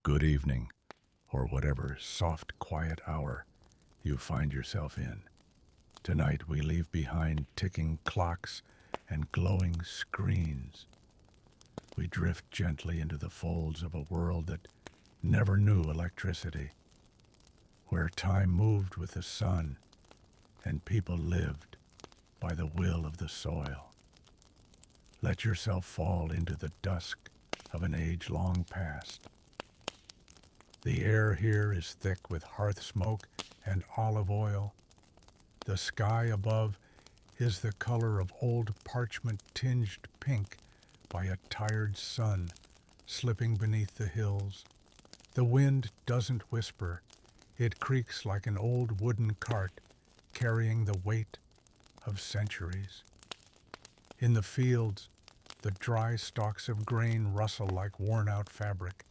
good evening, or whatever soft, quiet hour you find yourself in. Tonight we leave behind ticking clocks and glowing screens. We drift gently into the folds of a world that never knew electricity, where time moved with the sun and people lived by the will of the soil. Let yourself fall into the dusk of an age long past. The air here is thick with hearth smoke and olive oil. The sky above is the color of old parchment tinged pink by a tired sun slipping beneath the hills. The wind doesn't whisper. It creaks like an old wooden cart carrying the weight of centuries. In the fields, the dry stalks of grain rustle like worn-out fabric.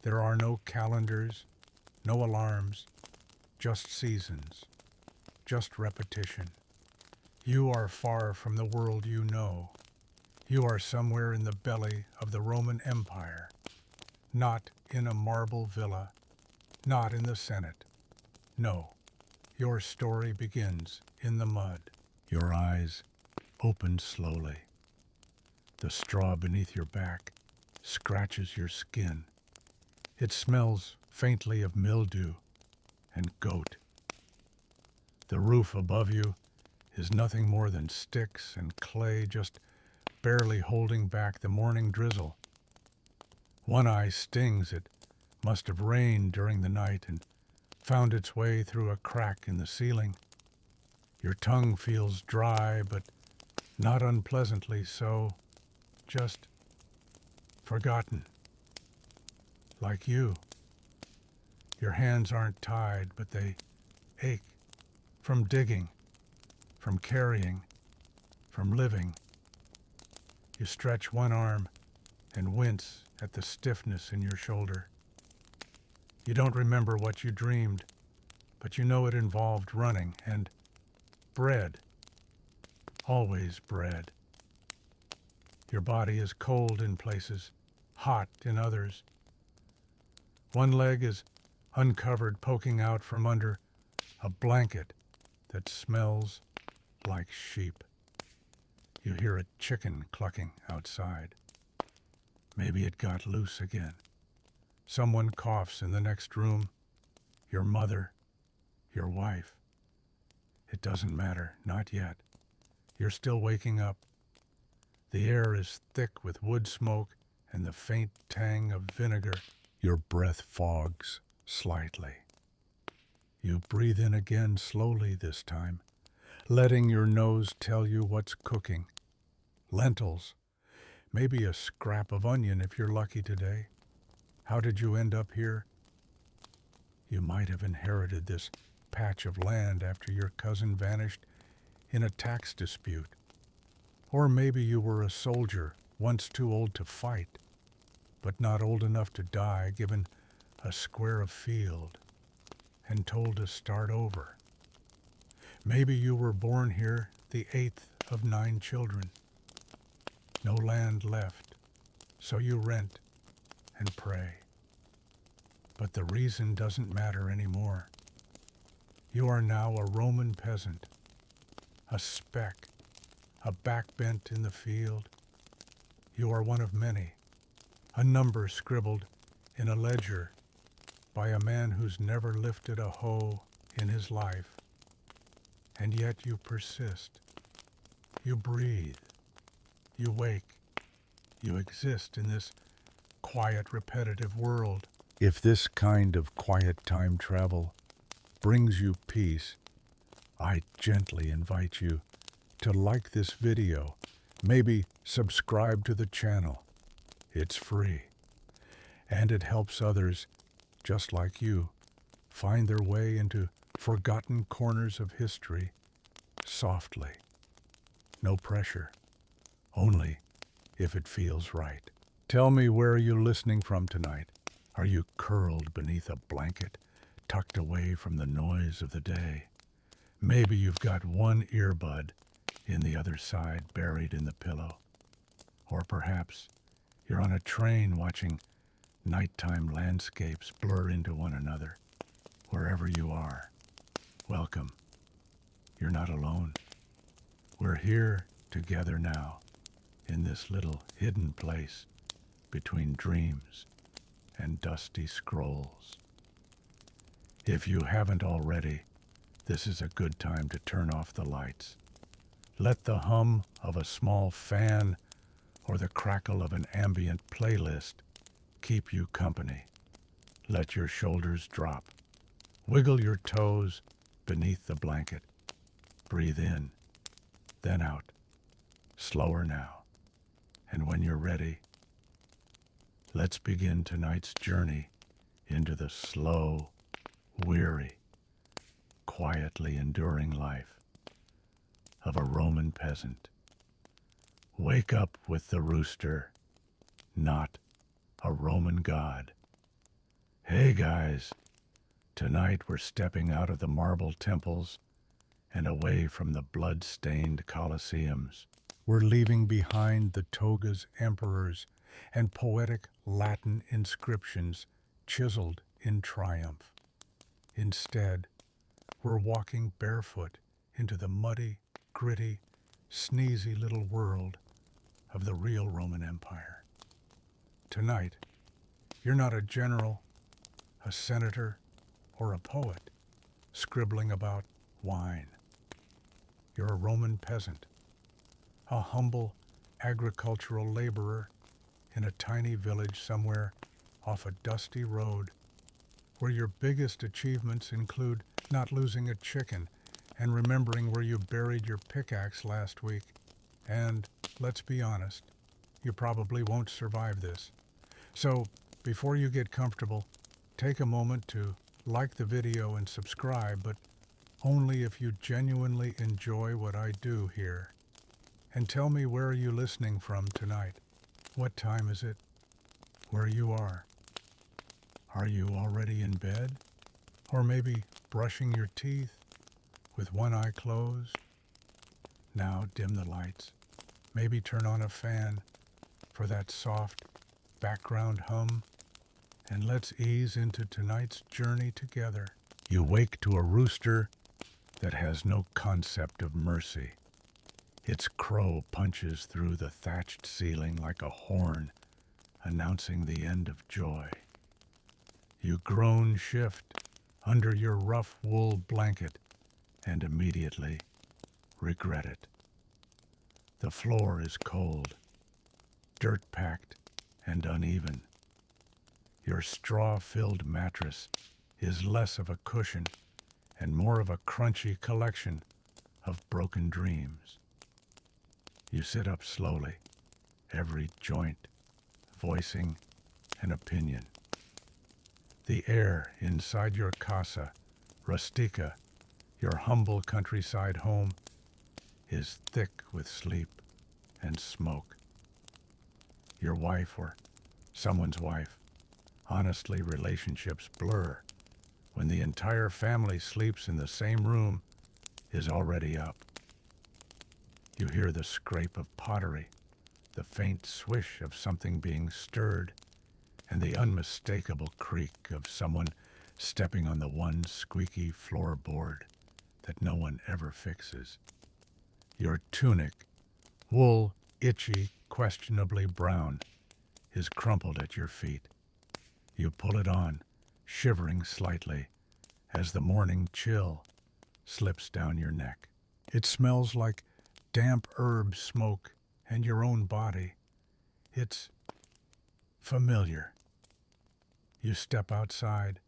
There are no calendars, no alarms, just seasons, just repetition. You are far from the world you know. You are somewhere in the belly of the Roman Empire, not in a marble villa, not in the Senate. No, your story begins in the mud. Your eyes open slowly. The straw beneath your back scratches your skin. It smells faintly of mildew and goat. The roof above you is nothing more than sticks and clay just barely holding back the morning drizzle. One eye stings. It must have rained during the night and found its way through a crack in the ceiling. Your tongue feels dry, but not unpleasantly so, just forgotten. Like you. Your hands aren't tied, but they ache from digging, from carrying, from living. You stretch one arm and wince at the stiffness in your shoulder. You don't remember what you dreamed, but you know it involved running and bread. Always bread. Your body is cold in places, hot in others. One leg is uncovered, poking out from under a blanket that smells like sheep. You hear a chicken clucking outside. Maybe it got loose again. Someone coughs in the next room. Your mother, your wife. It doesn't matter, not yet. You're still waking up. The air is thick with wood smoke and the faint tang of vinegar. Your breath fogs slightly. You breathe in again slowly this time, letting your nose tell you what's cooking. Lentils, maybe a scrap of onion if you're lucky today. How did you end up here? You might have inherited this patch of land after your cousin vanished in a tax dispute. Or maybe you were a soldier, once too old to fight, but not old enough to die, given a square of field and told to start over. Maybe you were born here, the 8th of 9 children. No land left, so you rent and pray. But the reason doesn't matter anymore. You are now a Roman peasant, a speck, a backbent in the field. You are one of many, a number scribbled in a ledger by a man who's never lifted a hoe in his life. And yet you persist. You breathe. You wake. You exist in this quiet, repetitive world. If this kind of quiet time travel brings you peace, I gently invite you to like this video, maybe subscribe to the channel. It's free, and it helps others just like you find their way into forgotten corners of history softly. No pressure, only if it feels right. Tell me, where are you listening from tonight? Are you curled beneath a blanket, tucked away from the noise of the day? Maybe you've got one earbud in the other side, buried in the pillow. Or perhaps you're on a train watching Nighttime landscapes blur into one another. Wherever you are, welcome. You're not alone. We're here together now, in this little hidden place between dreams and dusty scrolls. If you haven't already, this is a good time to turn off the lights. Let the hum of a small fan or the crackle of an ambient playlist keep you company. Let your shoulders drop. Wiggle your toes beneath the blanket. Breathe in, then out. Slower now. And when you're ready, let's begin tonight's journey into the slow, weary, quietly enduring life of a Roman peasant. Wake up with the rooster, not a Roman god. Hey guys, tonight we're stepping out of the marble temples and away from the blood-stained colosseums. We're leaving behind the togas emperors and poetic Latin inscriptions chiseled in triumph. Instead, we're walking barefoot into the muddy, gritty, sneezy little world of the real Roman Empire. Tonight, you're not a general, a senator, or a poet scribbling about wine. You're a Roman peasant, a humble agricultural laborer in a tiny village somewhere off a dusty road where your biggest achievements include not losing a chicken and remembering where you buried your pickaxe last week. And, let's be honest, you probably won't survive this. So, before you get comfortable, take a moment to like the video and subscribe, but only if you genuinely enjoy what I do here. And tell me, where are you listening from tonight? What time is it? Where you are? Are you already in bed? Or maybe brushing your teeth with one eye closed? Now dim the lights. Maybe turn on a fan for that soft background hum. And let's ease into tonight's journey together. You wake to a rooster that has no concept of mercy. Its crow punches through the thatched ceiling like a horn, announcing the end of joy. You groan shift under your rough wool blanket and immediately regret it. The floor is cold, dirt-packed and uneven. Your straw-filled mattress is less of a cushion and more of a crunchy collection of broken dreams. You sit up slowly, every joint voicing an opinion. The air inside your casa rustica, your humble countryside home, is thick with sleep and smoke. Your wife or someone's wife, honestly, relationships blur when the entire family sleeps in the same room, is already up. You hear the scrape of pottery, the faint swish of something being stirred, and the unmistakable creak of someone stepping on the one squeaky floorboard that no one ever fixes. Your tunic, wool itchy, questionably brown, is crumpled at your feet. You pull it on, shivering slightly, as the morning chill slips down your neck. It smells like damp herb smoke and your own body. It's familiar. You step outside.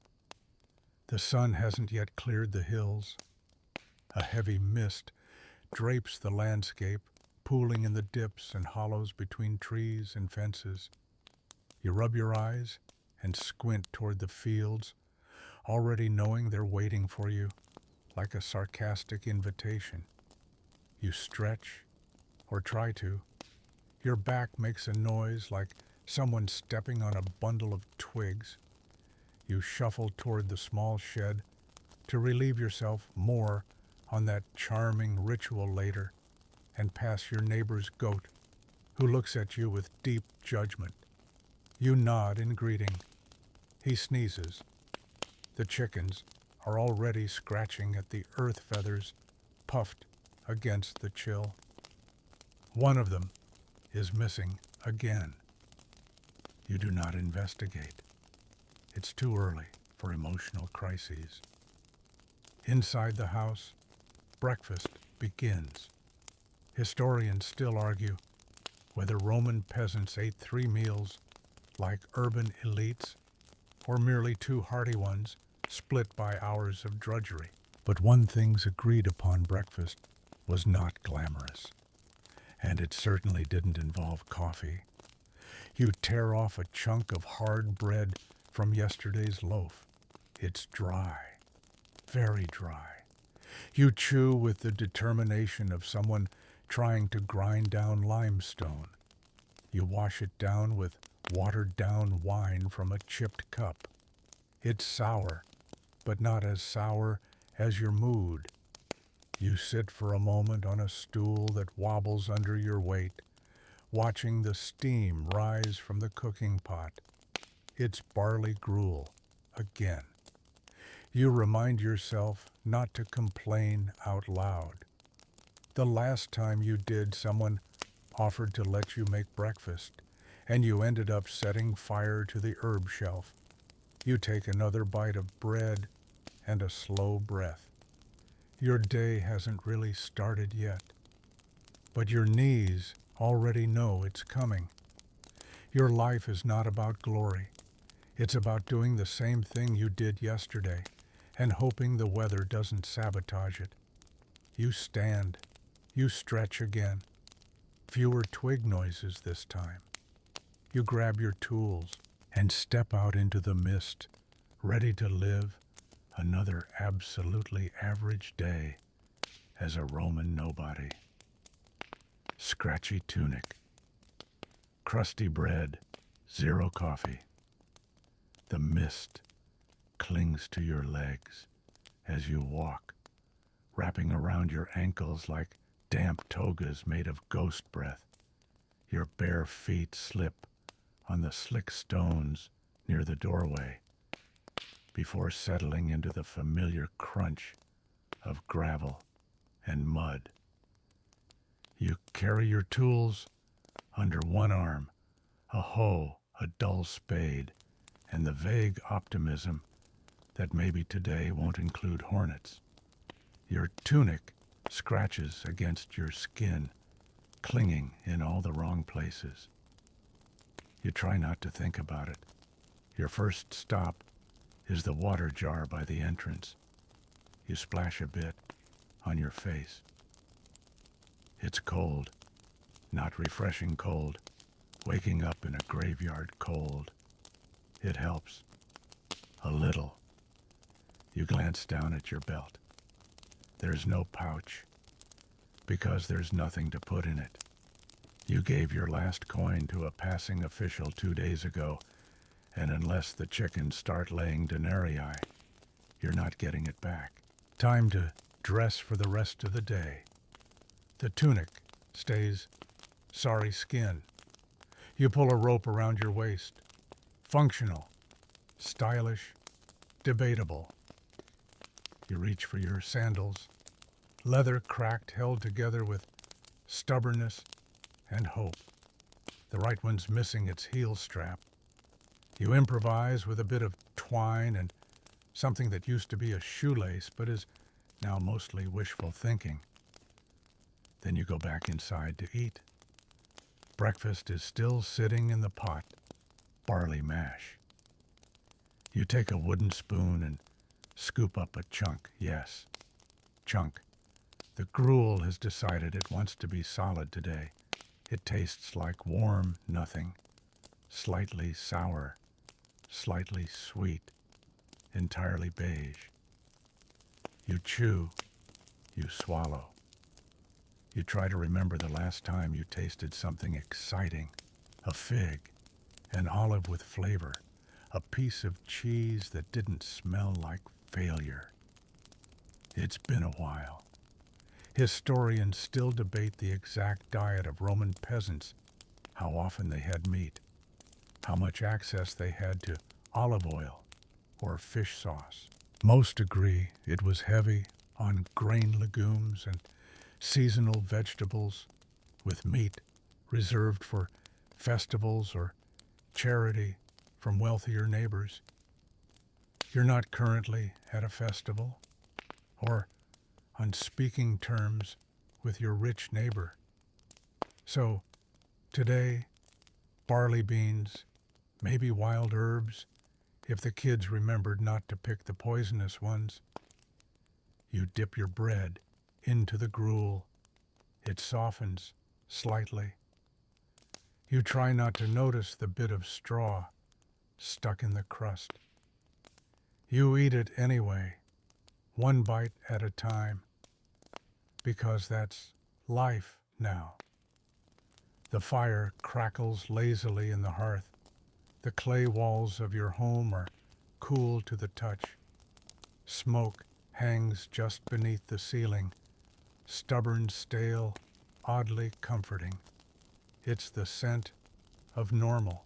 The sun hasn't yet cleared the hills. A heavy mist drapes the landscape, pooling in the dips and hollows between trees and fences. You rub your eyes and squint toward the fields, already knowing they're waiting for you, like a sarcastic invitation. You stretch, or try to. Your back makes a noise like someone stepping on a bundle of twigs. You shuffle toward the small shed to relieve yourself more on that charming ritual later, and pass your neighbor's goat, who looks at you with deep judgment. You nod in greeting, He sneezes. The chickens are already scratching at the earth feathers puffed against the chill. One of them is missing again. You do not investigate. It's too early for emotional crises. Inside the house, breakfast begins. Historians still argue whether Roman peasants ate 3 meals like urban elites or merely 2 hearty ones split by hours of drudgery. But one thing's agreed upon: breakfast was not glamorous, and it certainly didn't involve coffee. You tear off a chunk of hard bread from yesterday's loaf. It's dry, very dry. You chew with the determination of someone trying to grind down limestone. You wash it down with watered-down wine from a chipped cup. It's sour, but not as sour as your mood. You sit for a moment on a stool that wobbles under your weight, watching the steam rise from the cooking pot. It's barley gruel again. You remind yourself not to complain out loud. The last time you did, someone offered to let you make breakfast, and you ended up setting fire to the herb shelf. You take another bite of bread and a slow breath. Your day hasn't really started yet, but your knees already know it's coming. Your life is not about glory. It's about doing the same thing you did yesterday and hoping the weather doesn't sabotage it. You stand. You stretch again. Fewer twig noises this time. You grab your tools and step out into the mist, ready to live another absolutely average day as a Roman nobody. Scratchy tunic, crusty bread, 0 coffee. The mist clings to your legs as you walk, wrapping around your ankles like damp togas made of ghost breath. Your bare feet slip on the slick stones near the doorway before settling into the familiar crunch of gravel and mud. You carry your tools under one arm, a hoe, a dull spade, and the vague optimism that maybe today won't include hornets. Your tunic scratches against your skin, clinging in all the wrong places. You try not to think about it. Your first stop is the water jar by the entrance. You splash a bit on your face. It's cold, not refreshing cold, waking up in a graveyard cold. It helps. A little. You glance down at your belt. There's no pouch, because there's nothing to put in it. You gave your last coin to a passing official 2 days ago, and unless the chickens start laying denarii, you're not getting it back. Time to dress for the rest of the day. The tunic stays sorry skin. You pull a rope around your waist. Functional, stylish, debatable. You reach for your sandals, leather cracked, held together with stubbornness and hope. The right one's missing its heel strap. You improvise with a bit of twine and something that used to be a shoelace but is now mostly wishful thinking. Then you go back inside to eat. Breakfast is still sitting in the pot, barley mash. You take a wooden spoon and scoop up a chunk, yes, chunk. The gruel has decided it wants to be solid today. It tastes like warm nothing, slightly sour, slightly sweet, entirely beige. You chew, you swallow. You try to remember the last time you tasted something exciting, a fig, an olive with flavor, a piece of cheese that didn't smell like failure. It's been a while. Historians still debate the exact diet of Roman peasants, how often they had meat, how much access they had to olive oil, or fish sauce. Most agree it was heavy on grain legumes and seasonal vegetables, with meat reserved for festivals or charity from wealthier neighbors. You're not currently at a festival or on speaking terms with your rich neighbor. So today, barley beans, maybe wild herbs, if the kids remembered not to pick the poisonous ones. You dip your bread into the gruel. It softens slightly. You try not to notice the bit of straw stuck in the crust. You eat it anyway, one bite at a time, because that's life now. The fire crackles lazily in the hearth. The clay walls of your home are cool to the touch. Smoke hangs just beneath the ceiling, stubborn, stale, oddly comforting. It's the scent of normal.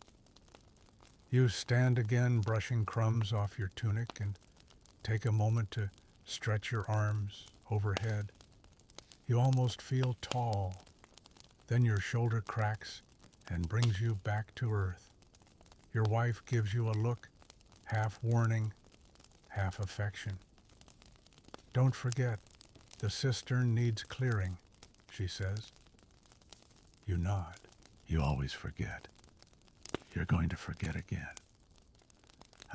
You stand again, brushing crumbs off your tunic, and take a moment to stretch your arms overhead. You almost feel tall. Then your shoulder cracks and brings you back to earth. Your wife gives you a look, half warning, half affection. Don't forget, the cistern needs clearing, she says. You nod. You always forget. You're going to forget again.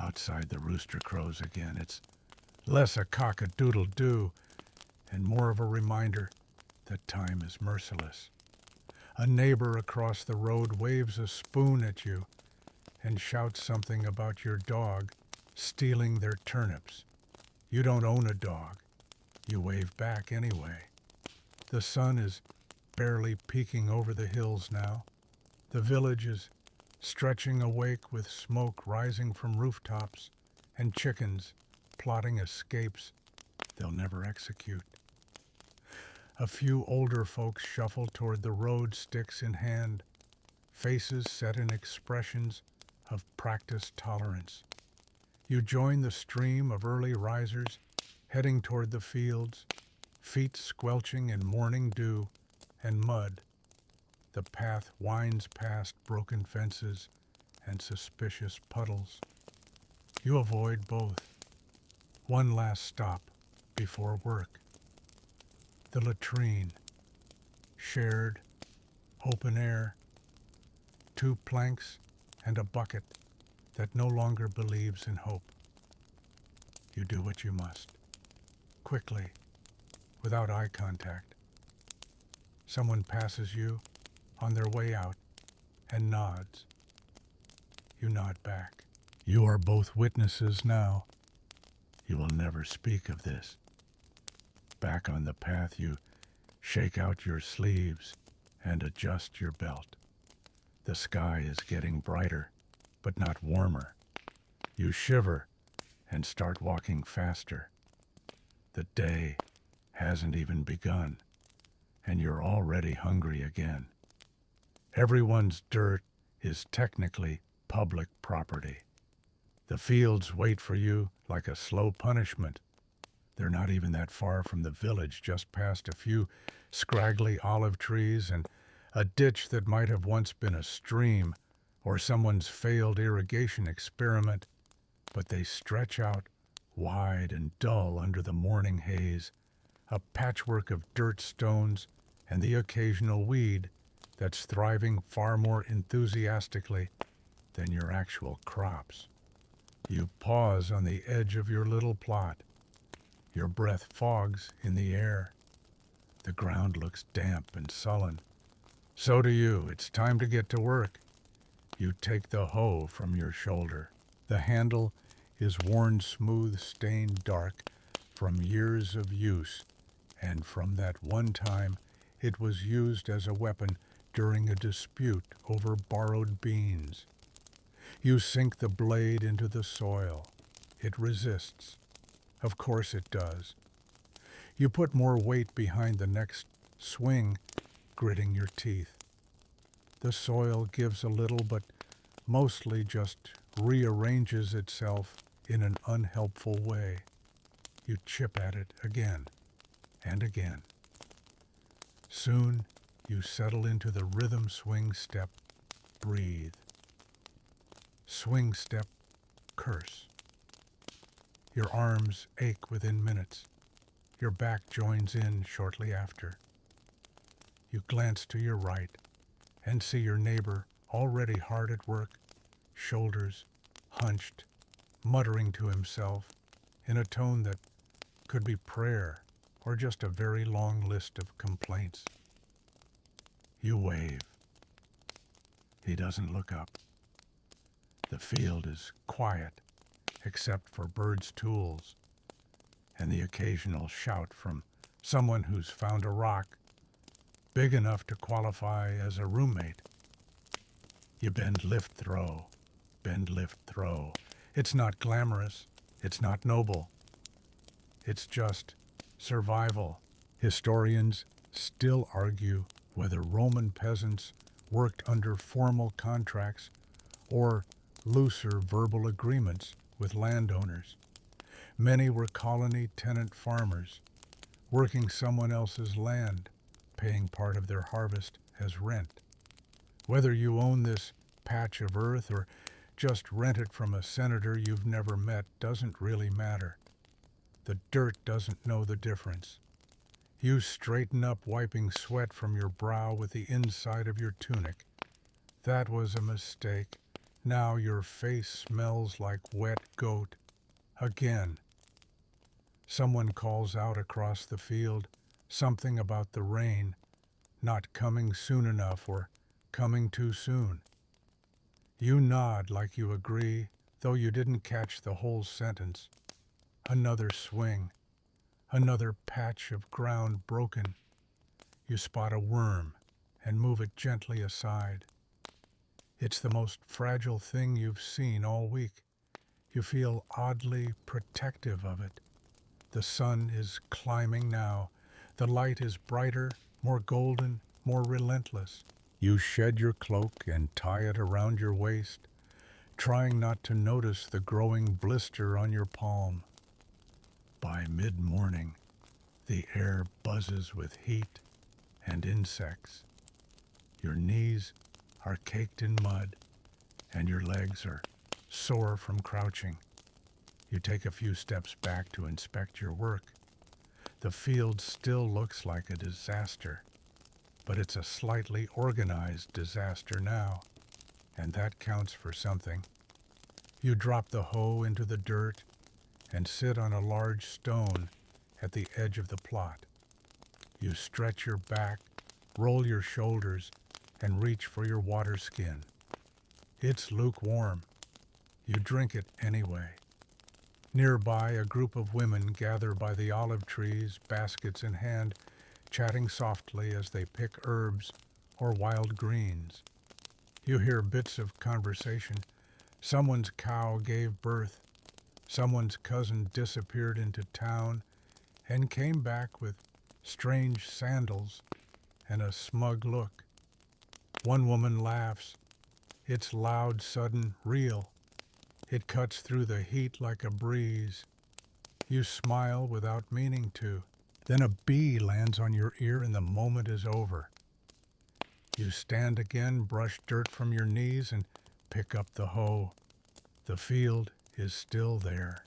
Outside, the rooster crows again. It's less a cock-a-doodle-doo and more of a reminder that time is merciless. A neighbor across the road waves a spoon at you and shouts something about your dog stealing their turnips. You don't own a dog. You wave back anyway. The sun is barely peeking over the hills now. The village is stretching awake with smoke rising from rooftops and chickens plotting escapes they'll never execute. A few older folks shuffle toward the road, sticks in hand, faces set in expressions of practiced tolerance. You join the stream of early risers, heading toward the fields, feet squelching in morning dew and mud. The path winds past broken fences and suspicious puddles. You avoid both. One last stop before work. The latrine, shared, open air, 2 planks and a bucket that no longer believes in hope. You do what you must, quickly, without eye contact. Someone passes you on their way out and nods. You nod back. You are both witnesses now. You will never speak of this. Back on the path, you shake out your sleeves and adjust your belt. The sky is getting brighter, but not warmer. You shiver and start walking faster. The day hasn't even begun, and you're already hungry again. Everyone's dirt is technically public property. The fields wait for you like a slow punishment. They're not even that far from the village, just past a few scraggly olive trees and a ditch that might have once been a stream or someone's failed irrigation experiment, but they stretch out wide and dull under the morning haze, a patchwork of dirt stones and the occasional weed that's thriving far more enthusiastically than your actual crops. You pause on the edge of your little plot. Your breath fogs in the air. The ground looks damp and sullen. So do you. It's time to get to work. You take the hoe from your shoulder. The handle is worn smooth, stained dark from years of use, and from that one time it was used as a weapon during a dispute over borrowed beans. You sink the blade into the soil. It resists. Of course it does. You put more weight behind the next swing, gritting your teeth. The soil gives a little, but mostly just rearranges itself in an unhelpful way. You chip at it again and again. Soon you settle into the rhythm swing step. Breathe. Swing step, curse. Your arms ache within minutes. Your back joins in shortly after. You glance to your right and see your neighbor already hard at work, shoulders hunched, muttering to himself in a tone that could be prayer or just a very long list of complaints. You wave. He doesn't look up. The field is quiet, except for birds' tools and the occasional shout from someone who's found a rock big enough to qualify as a roommate. You bend, lift, throw. Bend, lift, throw. It's not glamorous. It's not noble. It's just survival. Historians still argue whether Roman peasants worked under formal contracts or looser verbal agreements with landowners. Many were colony tenant farmers, working someone else's land, paying part of their harvest as rent. Whether you own this patch of earth or just rent it from a senator you've never met doesn't really matter. The dirt doesn't know the difference. You straighten up, wiping sweat from your brow with the inside of your tunic. That was a mistake. Now your face smells like wet goat. Again. Someone calls out across the field, something about the rain, not coming soon enough or coming too soon. You nod like you agree, though you didn't catch the whole sentence. Another swing, another patch of ground broken. You spot a worm and move it gently aside. It's the most fragile thing you've seen all week. You feel oddly protective of it. The sun is climbing now. The light is brighter, more golden, more relentless. You shed your cloak and tie it around your waist, trying not to notice the growing blister on your palm. By mid-morning, the air buzzes with heat and insects. Your knees are caked in mud, and your legs are sore from crouching. You take a few steps back to inspect your work. The field still looks like a disaster, but it's a slightly organized disaster now, and that counts for something. You drop the hoe into the dirt and sit on a large stone at the edge of the plot. You stretch your back, roll your shoulders, and reach for your water skin. It's lukewarm. You drink it anyway. Nearby, a group of women gather by the olive trees, baskets in hand, chatting softly as they pick herbs or wild greens. You hear bits of conversation. Someone's cow gave birth. Someone's cousin disappeared into town and came back with strange sandals and a smug look. One woman laughs. It's loud, sudden, real. It cuts through the heat like a breeze. You smile without meaning to. Then a bee lands on your ear and the moment is over. You stand again, brush dirt from your knees, and pick up the hoe. The field is still there.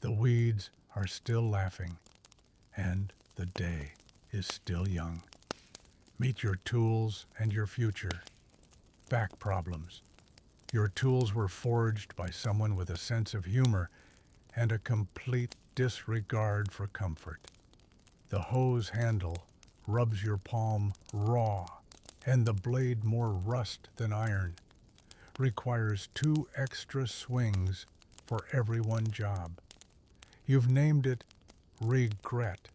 The weeds are still laughing. And the day is still young. Meet your tools and your future. Back problems. Your tools were forged by someone with a sense of humor and a complete disregard for comfort. The hoe's handle rubs your palm raw, and the blade more rust than iron. Requires 2 extra swings for every one job. You've named it regret,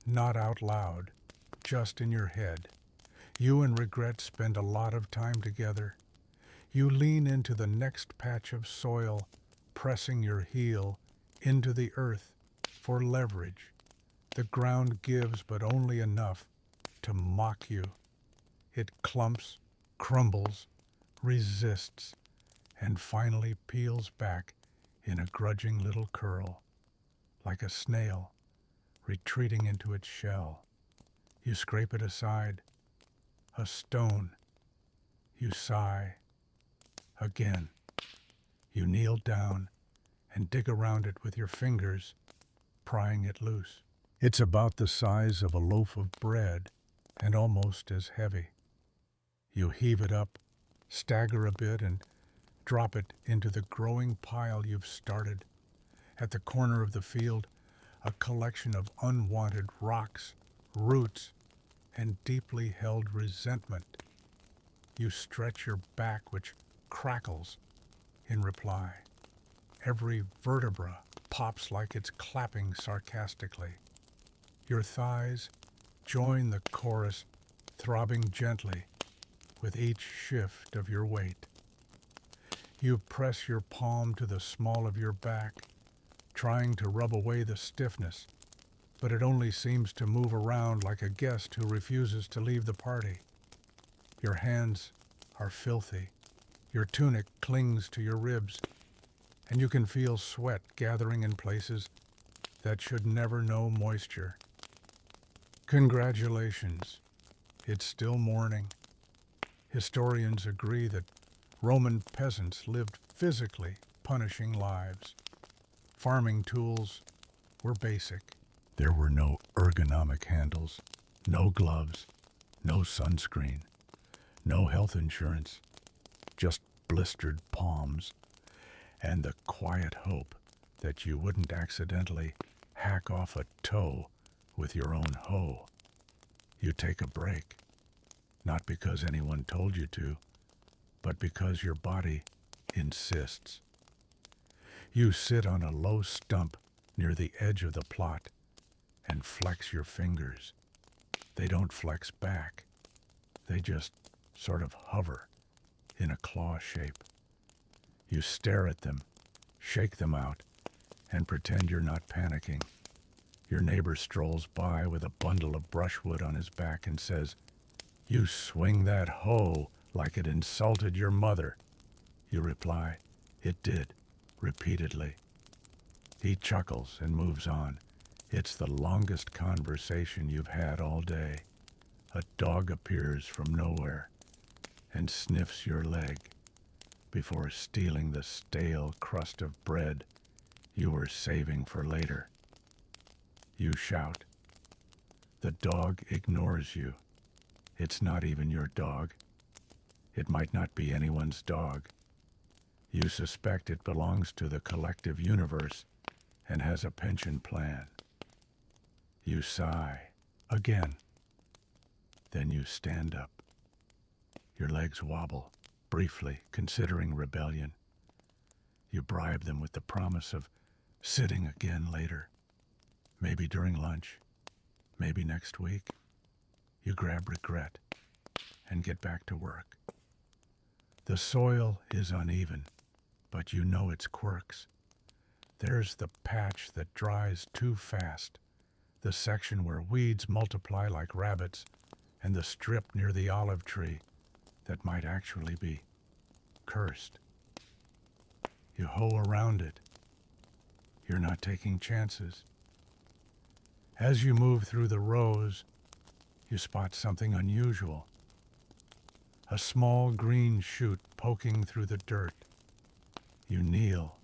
not out loud, just in your head. You and regret spend a lot of time together. You lean into the next patch of soil, pressing your heel into the earth for leverage. The ground gives, but only enough to mock you. It clumps, crumbles, resists, and finally peels back in a grudging little curl, like a snail retreating into its shell. You scrape it aside, a stone. You sigh. Again. You kneel down and dig around it with your fingers, prying it loose. It's about the size of a loaf of bread and almost as heavy. You heave it up, stagger a bit, and drop it into the growing pile you've started. At the corner of the field, a collection of unwanted rocks, roots, and deeply held resentment. You stretch your back, which crackles in reply. Every vertebra pops like it's clapping sarcastically. Your thighs join the chorus, throbbing gently with each shift of your weight. You press your palm to the small of your back, trying to rub away the stiffness, but it only seems to move around like a guest who refuses to leave the party. Your hands are filthy. Your tunic clings to your ribs, and you can feel sweat gathering in places that should never know moisture. Congratulations. It's still morning. Historians agree that Roman peasants lived physically punishing lives. Farming tools were basic. There were no ergonomic handles, no gloves, no sunscreen, no health insurance, just blistered palms, and the quiet hope that you wouldn't accidentally hack off a toe with your own hoe. You take a break, not because anyone told you to, but because your body insists. You sit on a low stump near the edge of the plot and flex your fingers. They don't flex back. They just sort of hover in a claw shape. You stare at them, shake them out, and pretend you're not panicking. Your neighbor strolls by with a bundle of brushwood on his back and says, "You swing that hoe like it insulted your mother." You reply, "It did," repeatedly. He chuckles and moves on. It's the longest conversation you've had all day. A dog appears from nowhere and sniffs your leg before stealing the stale crust of bread you were saving for later. You shout. The dog ignores you. It's not even your dog. It might not be anyone's dog. You suspect it belongs to the collective universe and has a pension plan. You sigh again. Then you stand up. Your legs wobble, briefly considering rebellion. You bribe them with the promise of sitting again later. Maybe during lunch. Maybe next week. You grab regret and get back to work. The soil is uneven, but you know its quirks. There's the patch that dries too fast, the section where weeds multiply like rabbits, and the strip near the olive tree that might actually be cursed. You hoe around it. You're not taking chances. As you move through the rows, you spot something unusual. A small green shoot poking through the dirt. You kneel,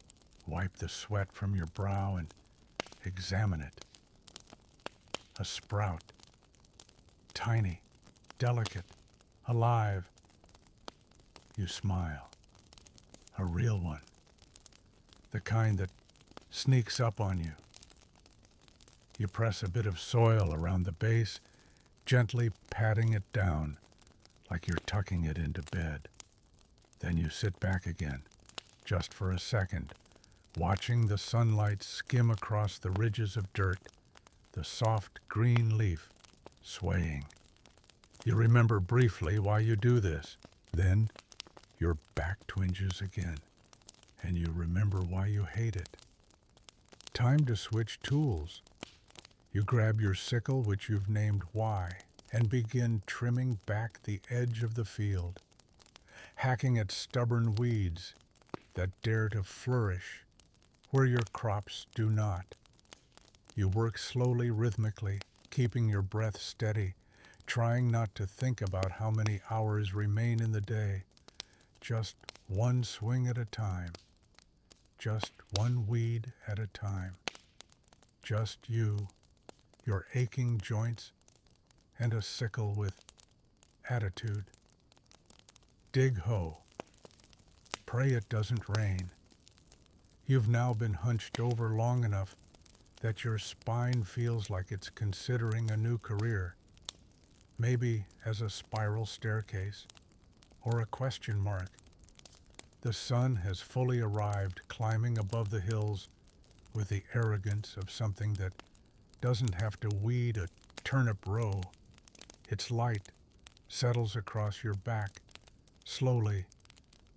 wipe the sweat from your brow, and examine it. A sprout. Tiny, delicate, alive. You smile. A real one. The kind that sneaks up on you. You press a bit of soil around the base, gently patting it down like you're tucking it into bed. Then you sit back again, just for a second, watching the sunlight skim across the ridges of dirt, the soft green leaf swaying. You remember briefly why you do this. Then your back twinges again, and you remember why you hate it. Time to switch tools. You grab your sickle, which you've named Y, and begin trimming back the edge of the field, hacking at stubborn weeds, that dare to flourish where your crops do not. You work slowly, rhythmically, keeping your breath steady, trying not to think about how many hours remain in the day, just one swing at a time, just one weed at a time, just you, your aching joints, and a sickle with attitude. Dig ho. Pray it doesn't rain. You've now been hunched over long enough that your spine feels like it's considering a new career, maybe as a spiral staircase or a question mark. The sun has fully arrived, climbing above the hills with the arrogance of something that doesn't have to weed a turnip row. Its light settles across your back, slowly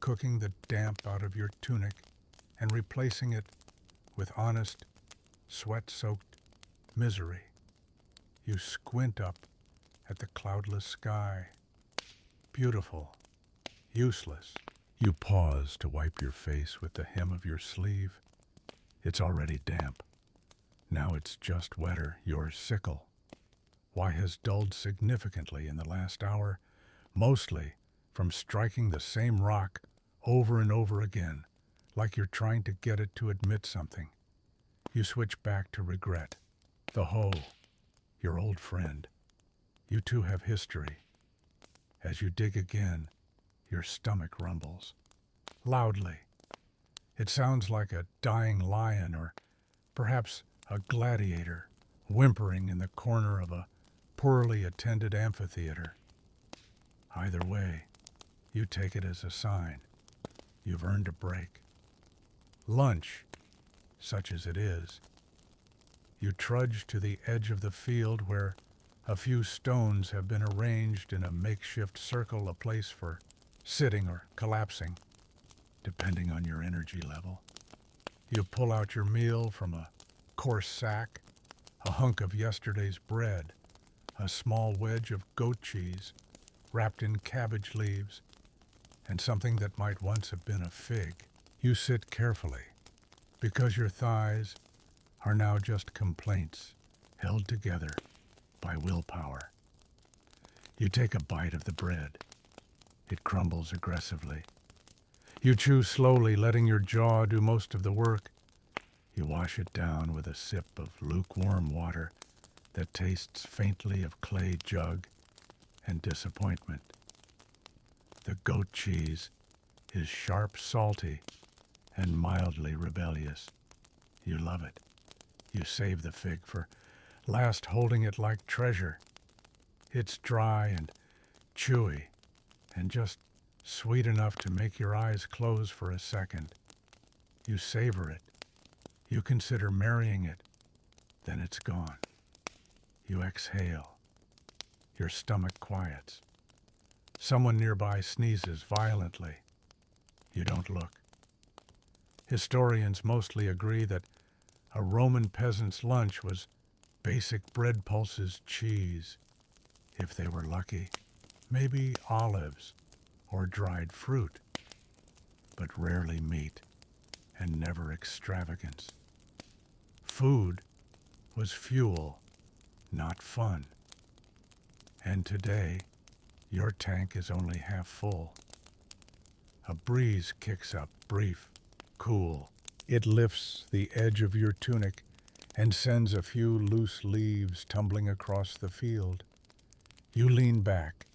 cooking the damp out of your tunic and replacing it with honest, sweat-soaked misery. You squint up at the cloudless sky. Beautiful, useless. You pause to wipe your face with the hem of your sleeve. It's already damp. Now it's just wetter. Your sickle, why, has dulled significantly in the last hour, mostly from striking the same rock over and over again, like you're trying to get it to admit something. You switch back to regret. The hoe, your old friend. You two have history. As you dig again, your stomach rumbles. Loudly. It sounds like a dying lion or perhaps a gladiator whimpering in the corner of a poorly attended amphitheater. Either way, you take it as a sign. You've earned a break. Lunch, such as it is. You trudge to the edge of the field where a few stones have been arranged in a makeshift circle, a place for sitting or collapsing, depending on your energy level. You pull out your meal from a coarse sack, a hunk of yesterday's bread, a small wedge of goat cheese wrapped in cabbage leaves, and something that might once have been a fig. You sit carefully, because your thighs are now just complaints held together by willpower. You take a bite of the bread. It crumbles aggressively. You chew slowly, letting your jaw do most of the work. You wash it down with a sip of lukewarm water that tastes faintly of clay jug and disappointment. The goat cheese is sharp, salty, and mildly rebellious. You love it. You save the fig for last, holding it like treasure. It's dry and chewy and just sweet enough to make your eyes close for a second. You savor it. You consider marrying it. Then it's gone. You exhale. Your stomach quiets. Someone nearby sneezes violently. You don't look. Historians mostly agree that a Roman peasant's lunch was basic bread pulses, cheese, if they were lucky, maybe olives or dried fruit, but rarely meat and never extravagance. Food was fuel, not fun. And today, your tank is only half full. A breeze kicks up, brief, cool. It lifts the edge of your tunic and sends a few loose leaves tumbling across the field. You lean back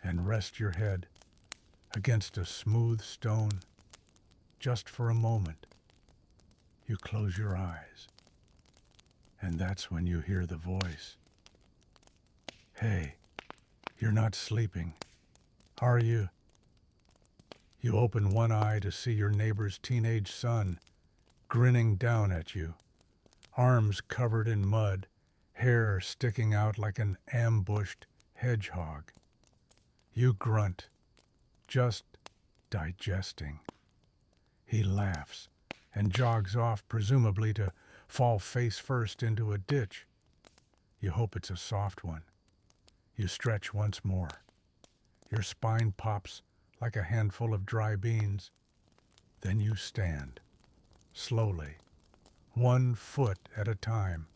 and rest your head against a smooth stone just for a moment. You close your eyes, and that's when you hear the voice. Hey, you're not sleeping, are you? You open one eye to see your neighbor's teenage son grinning down at you, arms covered in mud, hair sticking out like an ambushed hedgehog. You grunt, just digesting. He laughs and jogs off, presumably to fall face first into a ditch. You hope it's a soft one. You stretch once more. Your spine pops like a handful of dry beans. Then you stand, slowly, 1 foot at a time.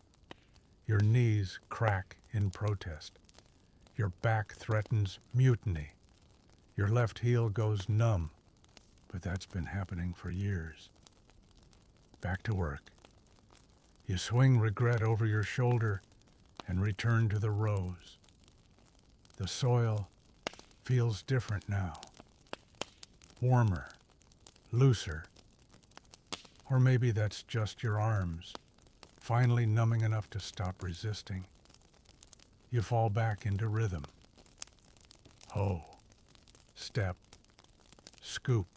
Your knees crack in protest. Your back threatens mutiny. Your left heel goes numb, but that's been happening for years. Back to work. You swing regret over your shoulder and return to the rows. The soil feels different now. Warmer, looser. Or maybe that's just your arms, finally numbing enough to stop resisting. You fall back into rhythm. Hoe, step, scoop,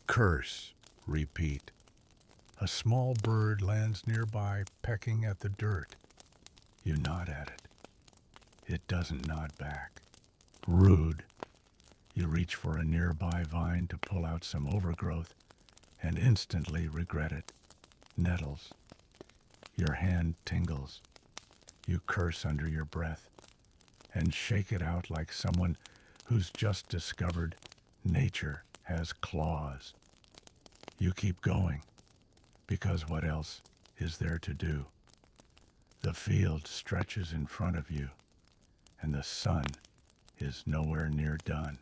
curse, repeat. A small bird lands nearby, pecking at the dirt. You nod at it. It doesn't nod back. Rude. You reach for a nearby vine to pull out some overgrowth and instantly regret it. Nettles. Your hand tingles. You curse under your breath and shake it out like someone who's just discovered nature has claws. You keep going, because what else is there to do? The field stretches in front of you, and the sun is nowhere near done.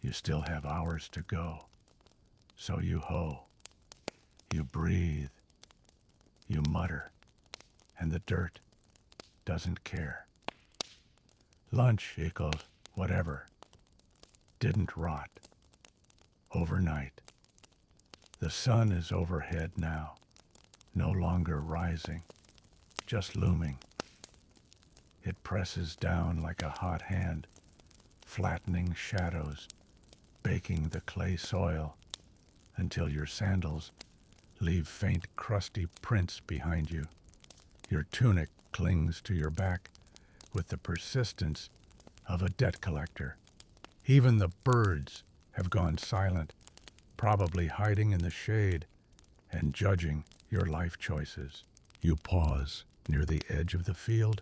You still have hours to go, so you hoe, you breathe, you mutter, and the dirt doesn't care. Lunch equals whatever. Didn't rot. Overnight. The sun is overhead now, no longer rising, just looming. It presses down like a hot hand, flattening shadows, baking the clay soil until your sandals leave faint crusty prints behind you. Your tunic clings to your back with the persistence of a debt collector. Even the birds have gone silent, probably hiding in the shade and judging your life choices. You pause near the edge of the field,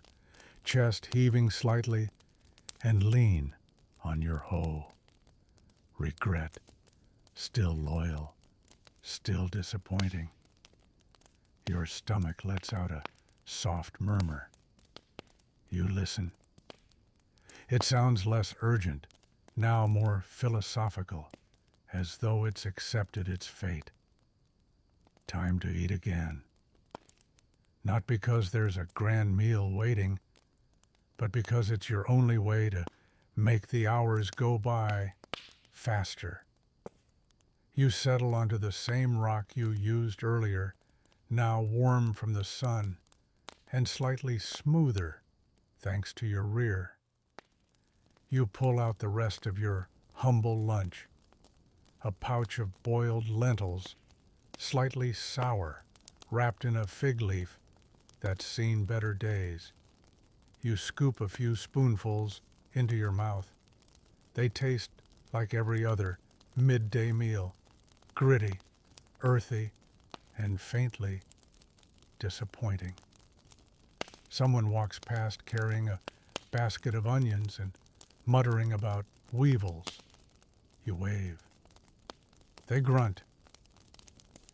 chest heaving slightly, and lean on your hoe. Regret, still loyal, still disappointing. Your stomach lets out a soft murmur. You listen. It sounds less urgent, now more philosophical, as though it's accepted its fate. Time to eat again. Not because there's a grand meal waiting, but because it's your only way to make the hours go by faster. You settle onto the same rock you used earlier, now warm from the sun and slightly smoother thanks to your rear. You pull out the rest of your humble lunch, a pouch of boiled lentils, slightly sour, wrapped in a fig leaf that's seen better days. You scoop a few spoonfuls into your mouth. They taste like every other midday meal, gritty, earthy, and faintly disappointing. Someone walks past carrying a basket of onions and muttering about weevils. You wave. They grunt.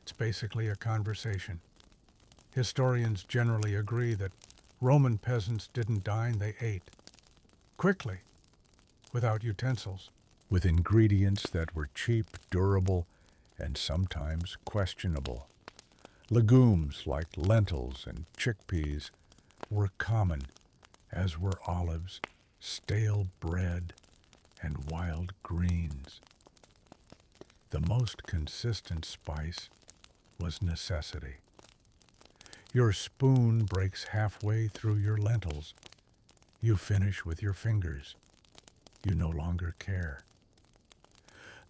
It's basically a conversation. Historians generally agree that Roman peasants didn't dine, they ate. Quickly, without utensils. With ingredients that were cheap, durable, and sometimes questionable. Legumes like lentils and chickpeas were common, as were olives, stale bread, and wild greens. The most consistent spice was necessity. Your spoon breaks halfway through your lentils. You finish with your fingers. You no longer care.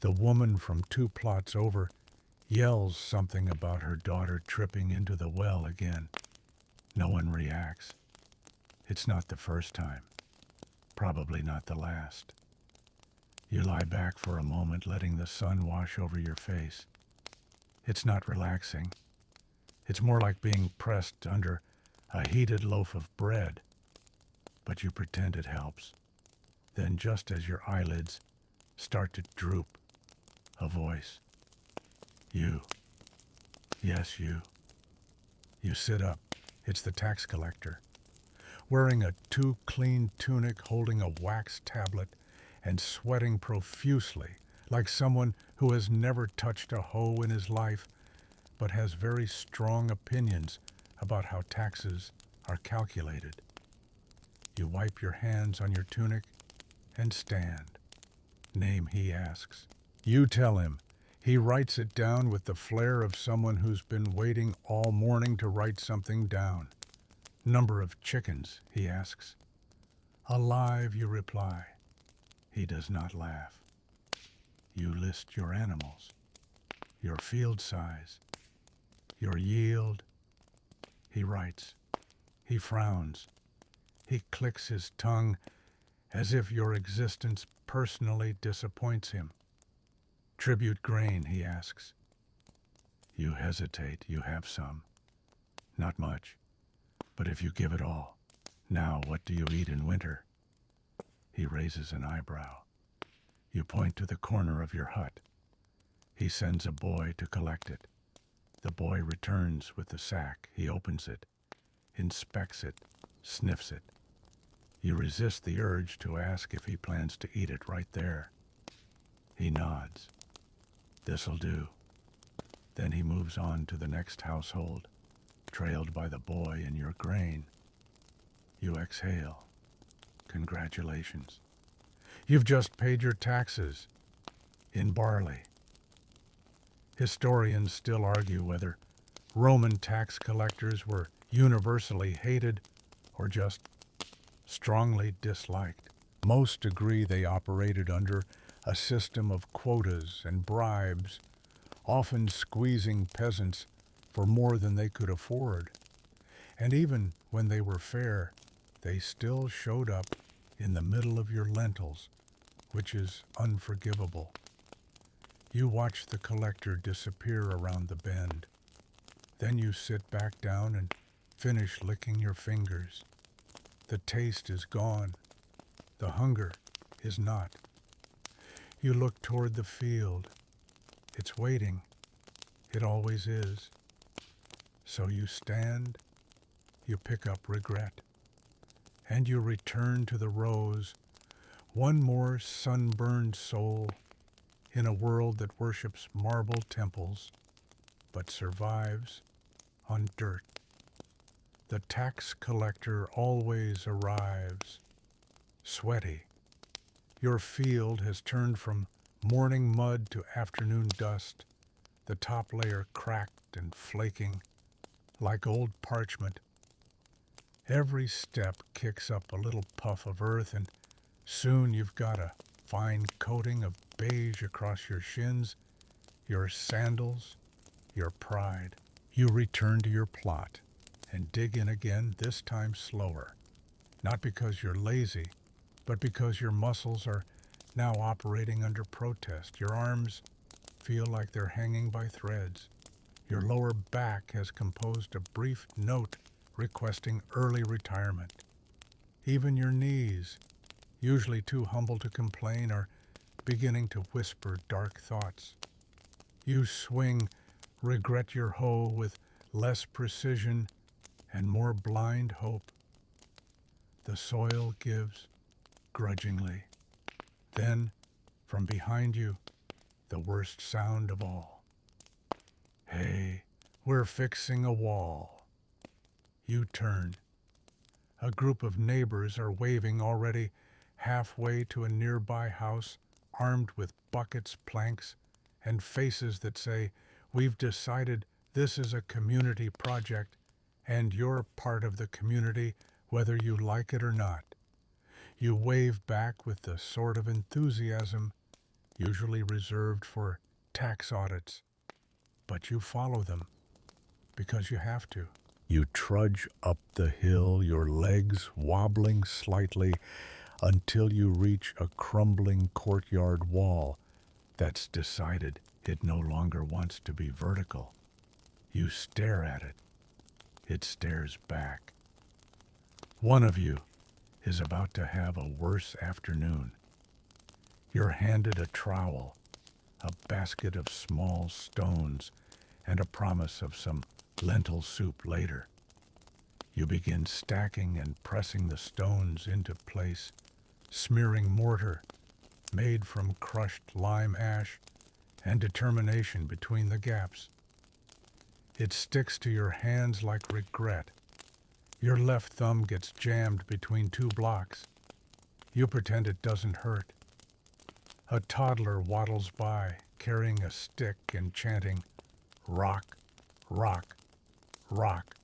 The woman from 2 plots over yells something about her daughter tripping into the well again. No one reacts. It's not the first time. Probably not the last. You lie back for a moment, letting the sun wash over your face. It's not relaxing. It's more like being pressed under a heated loaf of bread. But you pretend it helps. Then just as your eyelids start to droop, a voice. You. Yes, you. You sit up. It's the tax collector, wearing a too-clean tunic, holding a wax tablet, and sweating profusely, like someone who has never touched a hoe in his life, but has very strong opinions about how taxes are calculated. You wipe your hands on your tunic and stand. Name, he asks. You tell him. He writes it down with the flair of someone who's been waiting all morning to write something down. Number of chickens, he asks. Alive, you reply. He does not laugh. You list your animals, your field size, your yield. He writes. He frowns. He clicks his tongue as if your existence personally disappoints him. Tribute grain, he asks. You hesitate. You have some. Not much. But if you give it all, now what do you eat in winter? He raises an eyebrow. You point to the corner of your hut. He sends a boy to collect it. The boy returns with the sack. He opens it, inspects it, sniffs it. You resist the urge to ask if he plans to eat it right there. He nods. This'll do. Then he moves on to the next household, trailed by the boy and your grain. You exhale. Congratulations. You've just paid your taxes in barley. Historians still argue whether Roman tax collectors were universally hated or just strongly disliked. Most agree they operated under a system of quotas and bribes, often squeezing peasants for more than they could afford. And even when they were fair, they still showed up in the middle of your lentils, which is unforgivable. You watch the collector disappear around the bend. Then you sit back down and finish licking your fingers. The taste is gone. The hunger is not. You look toward the field. It's waiting. It always is. So you stand, you pick up regret, and you return to the rows, one more sunburned soul in a world that worships marble temples but survives on dirt. The tax collector always arrives, sweaty. Your field has turned from morning mud to afternoon dust, the top layer cracked and flaking like old parchment. Every step kicks up a little puff of earth, and soon you've got a fine coating of beige across your shins, your sandals, your pride. You return to your plot and dig in again, this time slower. Not because you're lazy, but because your muscles are now operating under protest. Your arms feel like they're hanging by threads. Your lower back has composed a brief note requesting early retirement. Even your knees, usually too humble to complain, are beginning to whisper dark thoughts. You swing, regret your hoe with less precision and more blind hope. The soil gives grudgingly. Then, from behind you, the worst sound of all. Hey, we're fixing a wall. You turn. A group of neighbors are waving already halfway to a nearby house, armed with buckets, planks, and faces that say, "We've decided this is a community project, and you're part of the community whether you like it or not." You wave back with the sort of enthusiasm usually reserved for tax audits, but you follow them because you have to. You trudge up the hill, your legs wobbling slightly, until you reach a crumbling courtyard wall that's decided it no longer wants to be vertical. You stare at it. It stares back. One of you is about to have a worse afternoon. You're handed a trowel, a basket of small stones, and a promise of some lentil soup later. You begin stacking and pressing the stones into place, smearing mortar made from crushed lime ash and determination between the gaps. It sticks to your hands like regret. Your left thumb gets jammed between two blocks. You pretend it doesn't hurt. A toddler waddles by, carrying a stick and chanting, "Rock, rock, rock,"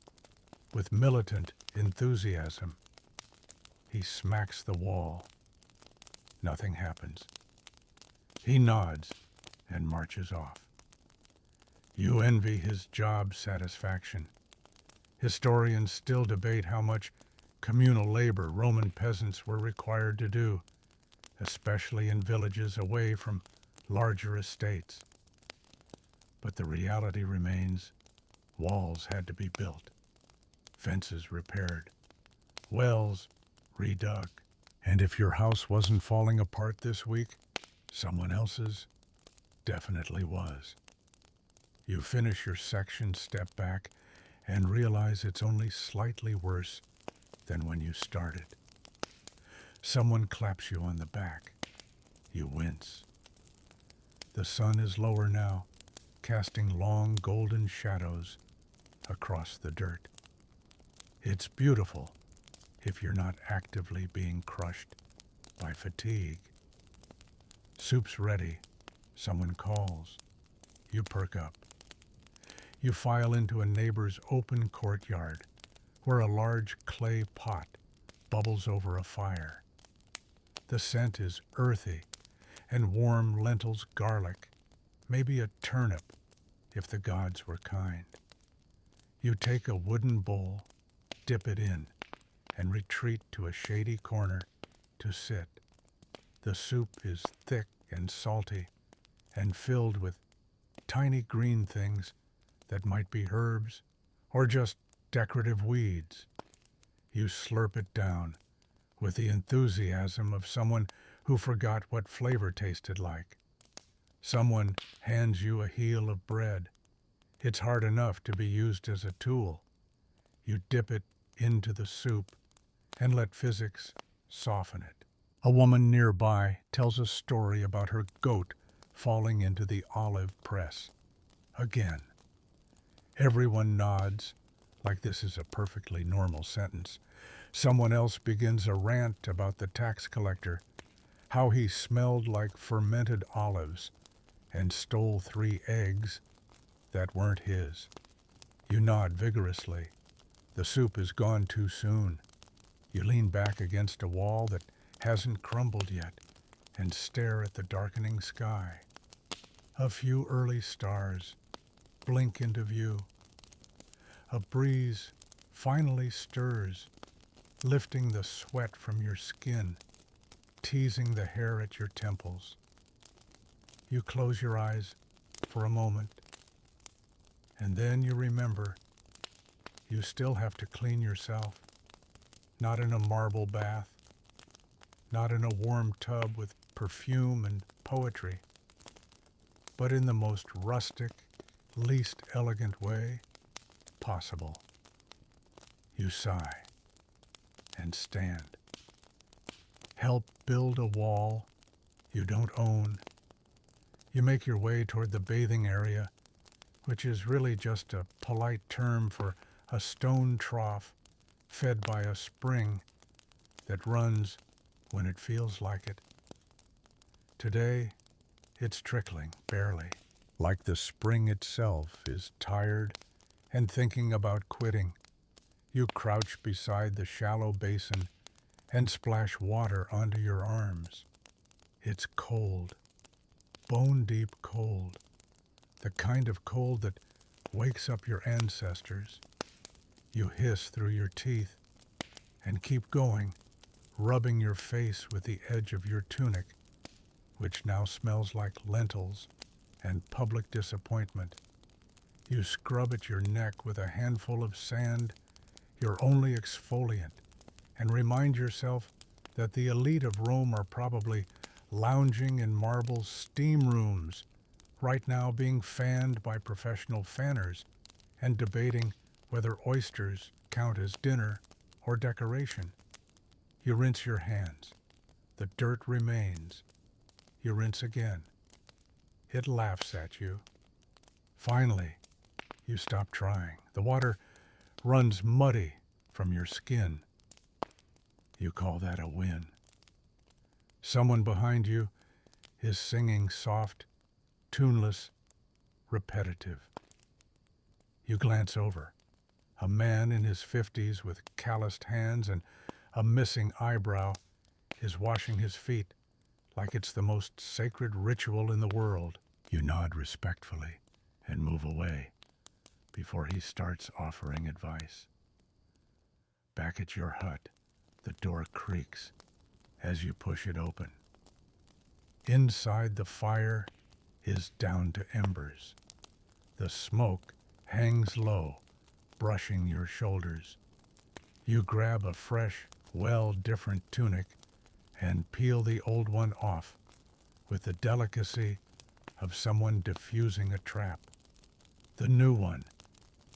with militant enthusiasm. He smacks the wall. Nothing happens. He nods and marches off. You envy his job satisfaction. Historians still debate how much communal labor Roman peasants were required to do, especially in villages away from larger estates. But the reality remains, walls had to be built, fences repaired, wells redug. And if your house wasn't falling apart this week, someone else's definitely was. You finish your section, step back, and realize it's only slightly worse than when you started. Someone claps you on the back. You wince. The sun is lower now, casting long golden shadows across the dirt. It's beautiful if you're not actively being crushed by fatigue. Soup's ready. Someone calls. You perk up. You file into a neighbor's open courtyard where a large clay pot bubbles over a fire. The scent is earthy and warm lentils, garlic, maybe a turnip if the gods were kind. You take a wooden bowl, dip it in, and retreat to a shady corner to sit. The soup is thick and salty and filled with tiny green things that might be herbs or just decorative weeds. You slurp it down with the enthusiasm of someone who forgot what flavor tasted like. Someone hands you a heel of bread. It's hard enough to be used as a tool. You dip it into the soup and let physics soften it. A woman nearby tells a story about her goat falling into the olive press. Again. Everyone nods, like this is a perfectly normal sentence. Someone else begins a rant about the tax collector, how he smelled like fermented olives and stole 3 eggs that weren't his. You nod vigorously. The soup is gone too soon. You lean back against a wall that hasn't crumbled yet and stare at the darkening sky. A few early stars blink into view. A breeze finally stirs, lifting the sweat from your skin, teasing the hair at your temples. You close your eyes for a moment, and then you remember you still have to clean yourself, not in a marble bath, not in a warm tub with perfume and poetry, but in the most rustic, least elegant way possible. You sigh and stand. Help build a wall you don't own. You make your way toward the bathing area, which is really just a polite term for a stone trough fed by a spring that runs when it feels like it. Today, it's trickling, barely, like the spring itself is tired and thinking about quitting. You crouch beside the shallow basin and splash water onto your arms. It's cold, bone-deep cold, the kind of cold that wakes up your ancestors. You hiss through your teeth and keep going, rubbing your face with the edge of your tunic, which now smells like lentils and public disappointment. You scrub at your neck with a handful of sand, your only exfoliant, and remind yourself that the elite of Rome are probably lounging in marble steam rooms right now being fanned by professional fanners and debating whether oysters count as dinner or decoration. You rinse your hands. The dirt remains. You rinse again. It laughs at you. Finally, you stop trying. The water runs muddy from your skin. You call that a win. Someone behind you is singing soft, tuneless, repetitive. You glance over. A man in his 50s with calloused hands and a missing eyebrow is washing his feet like it's the most sacred ritual in the world. You nod respectfully and move away before he starts offering advice. Back at your hut, the door creaks as you push it open. Inside, the fire is down to embers. The smoke hangs low, brushing your shoulders. You grab a fresh, different tunic and peel the old one off with the delicacy of someone diffusing a trap. The new one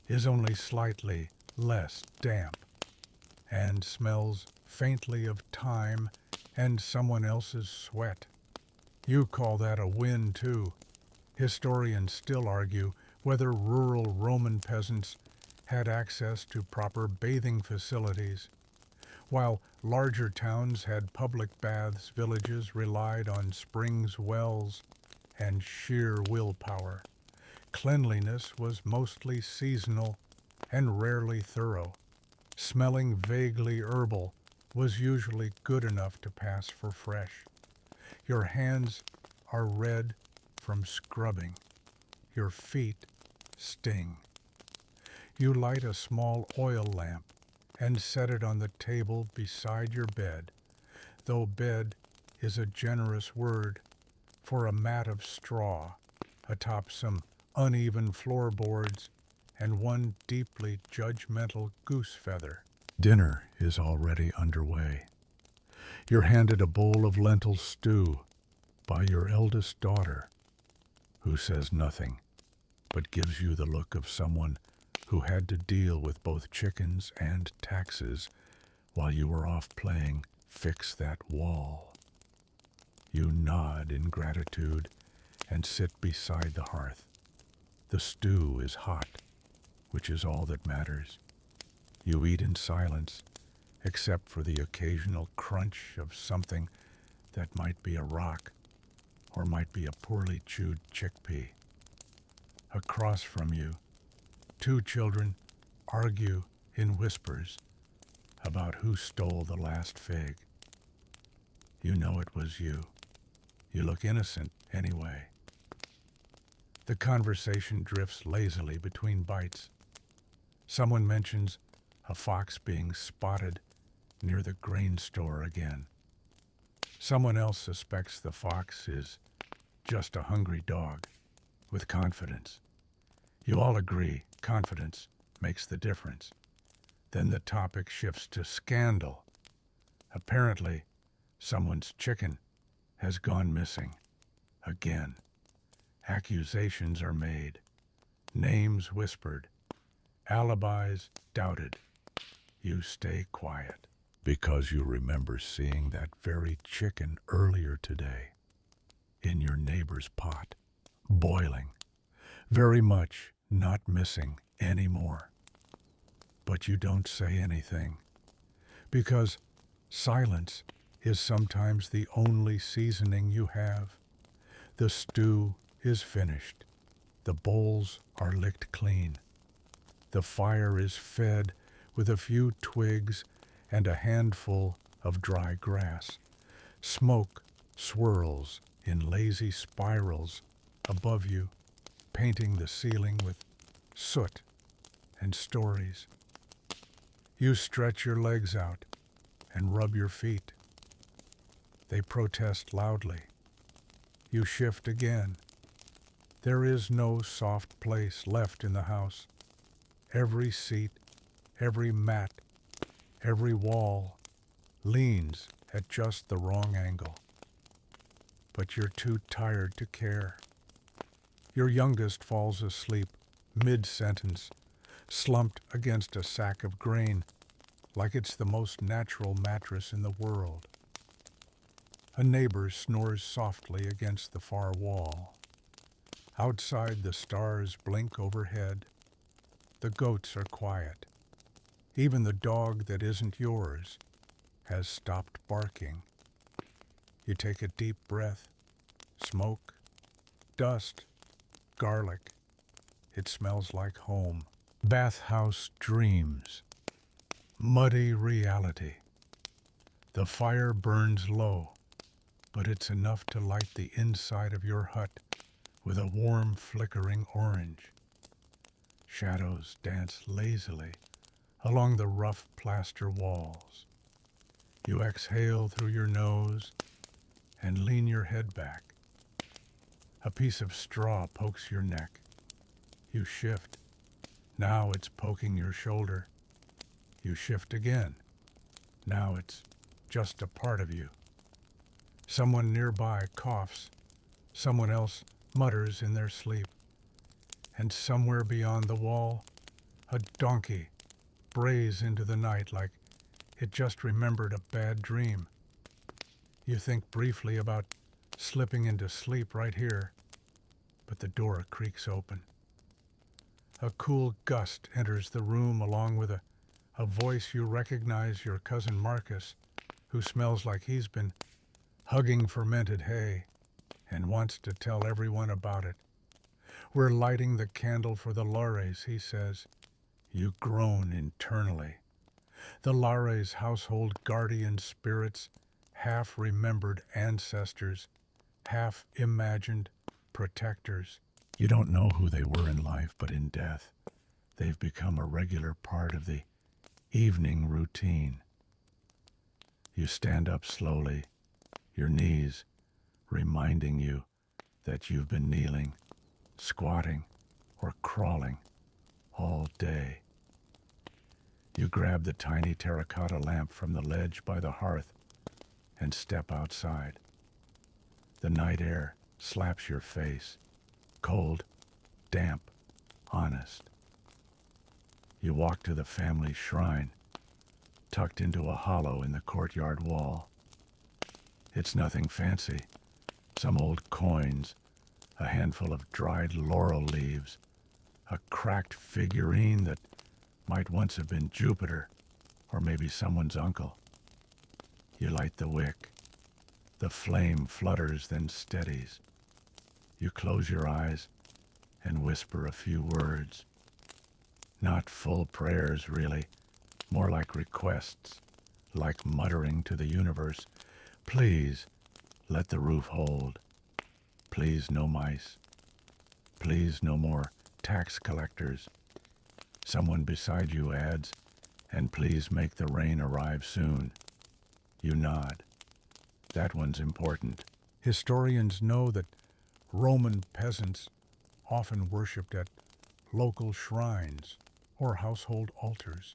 is only slightly less damp and smells faintly of thyme and someone else's sweat. You call that a win, too. Historians still argue whether rural Roman peasants had access to proper bathing facilities. While larger towns had public baths, villages relied on springs, wells, and sheer willpower. Cleanliness was mostly seasonal and rarely thorough. Smelling vaguely herbal was usually good enough to pass for fresh. Your hands are red from scrubbing. Your feet sting. You light a small oil lamp and set it on the table beside your bed, though bed is a generous word for a mat of straw atop some uneven floorboards and one deeply judgmental goose feather. Dinner is already underway. You're handed a bowl of lentil stew by your eldest daughter, who says nothing, but gives you the look of someone who had to deal with both chickens and taxes while you were off playing Fix That Wall. You nod in gratitude and sit beside the hearth. The stew is hot, which is all that matters. You eat in silence, except for the occasional crunch of something that might be a rock or might be a poorly chewed chickpea. Across from you, two children argue in whispers about who stole the last fig. You know it was you. You look innocent anyway. The conversation drifts lazily between bites. Someone mentions a fox being spotted near the grain store again. Someone else suspects the fox is just a hungry dog with confidence. You all agree confidence makes the difference. Then the topic shifts to scandal. Apparently, someone's chicken has gone missing again. Accusations are made, names whispered, alibis doubted. You stay quiet because you remember seeing that very chicken earlier today in your neighbor's pot, boiling, very much not missing anymore. But you don't say anything because silence is sometimes the only seasoning you have. The stew is finished. The bowls are licked clean. The fire is fed with a few twigs and a handful of dry grass. Smoke swirls in lazy spirals above you, painting the ceiling with soot and stories. You stretch your legs out and rub your feet. They protest loudly. You shift again. There is no soft place left in the house. Every seat, every mat, every wall leans at just the wrong angle. But you're too tired to care. Your youngest falls asleep, mid-sentence, slumped against a sack of grain, like it's the most natural mattress in the world. A neighbor snores softly against the far wall. Outside, the stars blink overhead. The goats are quiet. Even the dog that isn't yours has stopped barking. You take a deep breath. Smoke, dust, garlic. It smells like home. Bathhouse dreams. Muddy reality. The fire burns low, but it's enough to light the inside of your hut with a warm, flickering orange. Shadows dance lazily along the rough plaster walls. You exhale through your nose and lean your head back. A piece of straw pokes your neck. You shift. Now it's poking your shoulder. You shift again. Now it's just a part of you. Someone nearby coughs. Someone else mutters in their sleep. And somewhere beyond the wall, a donkey brays into the night like it just remembered a bad dream. You think briefly about slipping into sleep right here, but the door creaks open. A cool gust enters the room along with a voice you recognize, your cousin Marcus, who smells like he's been hugging fermented hay and wants to tell everyone about it. We're lighting the candle for the Lares, he says. You groan internally. The Lares' household guardian spirits, half-remembered ancestors, half-imagined protectors. You don't know who they were in life, but in death, they've become a regular part of the evening routine. You stand up slowly, your knees reminding you that you've been kneeling, squatting, or crawling all day. You grab the tiny terracotta lamp from the ledge by the hearth and step outside. The night air slaps your face, cold, damp, honest. You walk to the family shrine, tucked into a hollow in the courtyard wall. It's nothing fancy. Some old coins, a handful of dried laurel leaves, a cracked figurine that might once have been Jupiter, or maybe someone's uncle. You light the wick. The flame flutters, then steadies. You close your eyes and whisper a few words. Not full prayers, really, more like requests, like muttering to the universe, please, let the roof hold. Please, no mice. Please, no more tax collectors. Someone beside you adds, and please make the rain arrive soon. You nod. That one's important. Historians know that Roman peasants often worshipped at local shrines or household altars.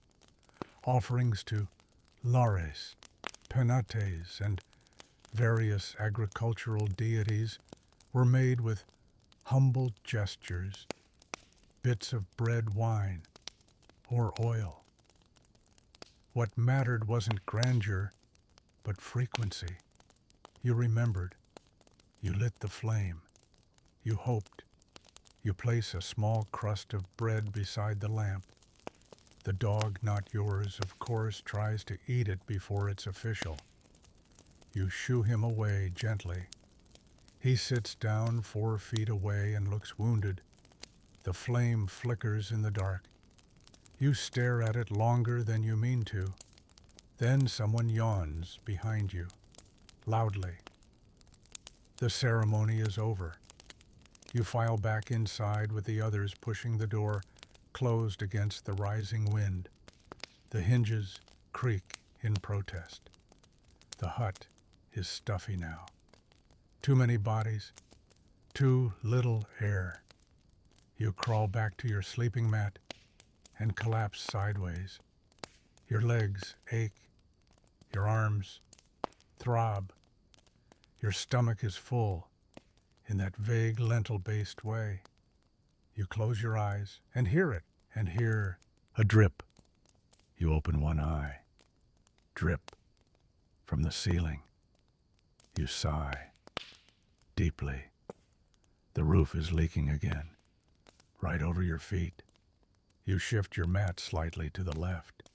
Offerings to Lares, Penates, and various agricultural deities were made with humble gestures, bits of bread, wine, or oil. What mattered wasn't grandeur, but frequency. You remembered. You lit the flame. You hoped. You place a small crust of bread beside the lamp. The dog, not yours, of course, tries to eat it before it's official. You shoo him away gently. He sits down 4 feet away and looks wounded. The flame flickers in the dark. You stare at it longer than you mean to. Then someone yawns behind you, loudly. The ceremony is over. You file back inside with the others pushing the door closed against the rising wind. The hinges creak in protest. The hut is stuffy now. Too many bodies, too little air. You crawl back to your sleeping mat and collapse sideways. Your legs ache. Your arms throb. Your stomach is full in that vague lentil-based way. You close your eyes and hear it, and hear a drip. You open one eye. Drip from the ceiling. You sigh deeply. The roof is leaking again, right over your feet. You shift your mat slightly to the left.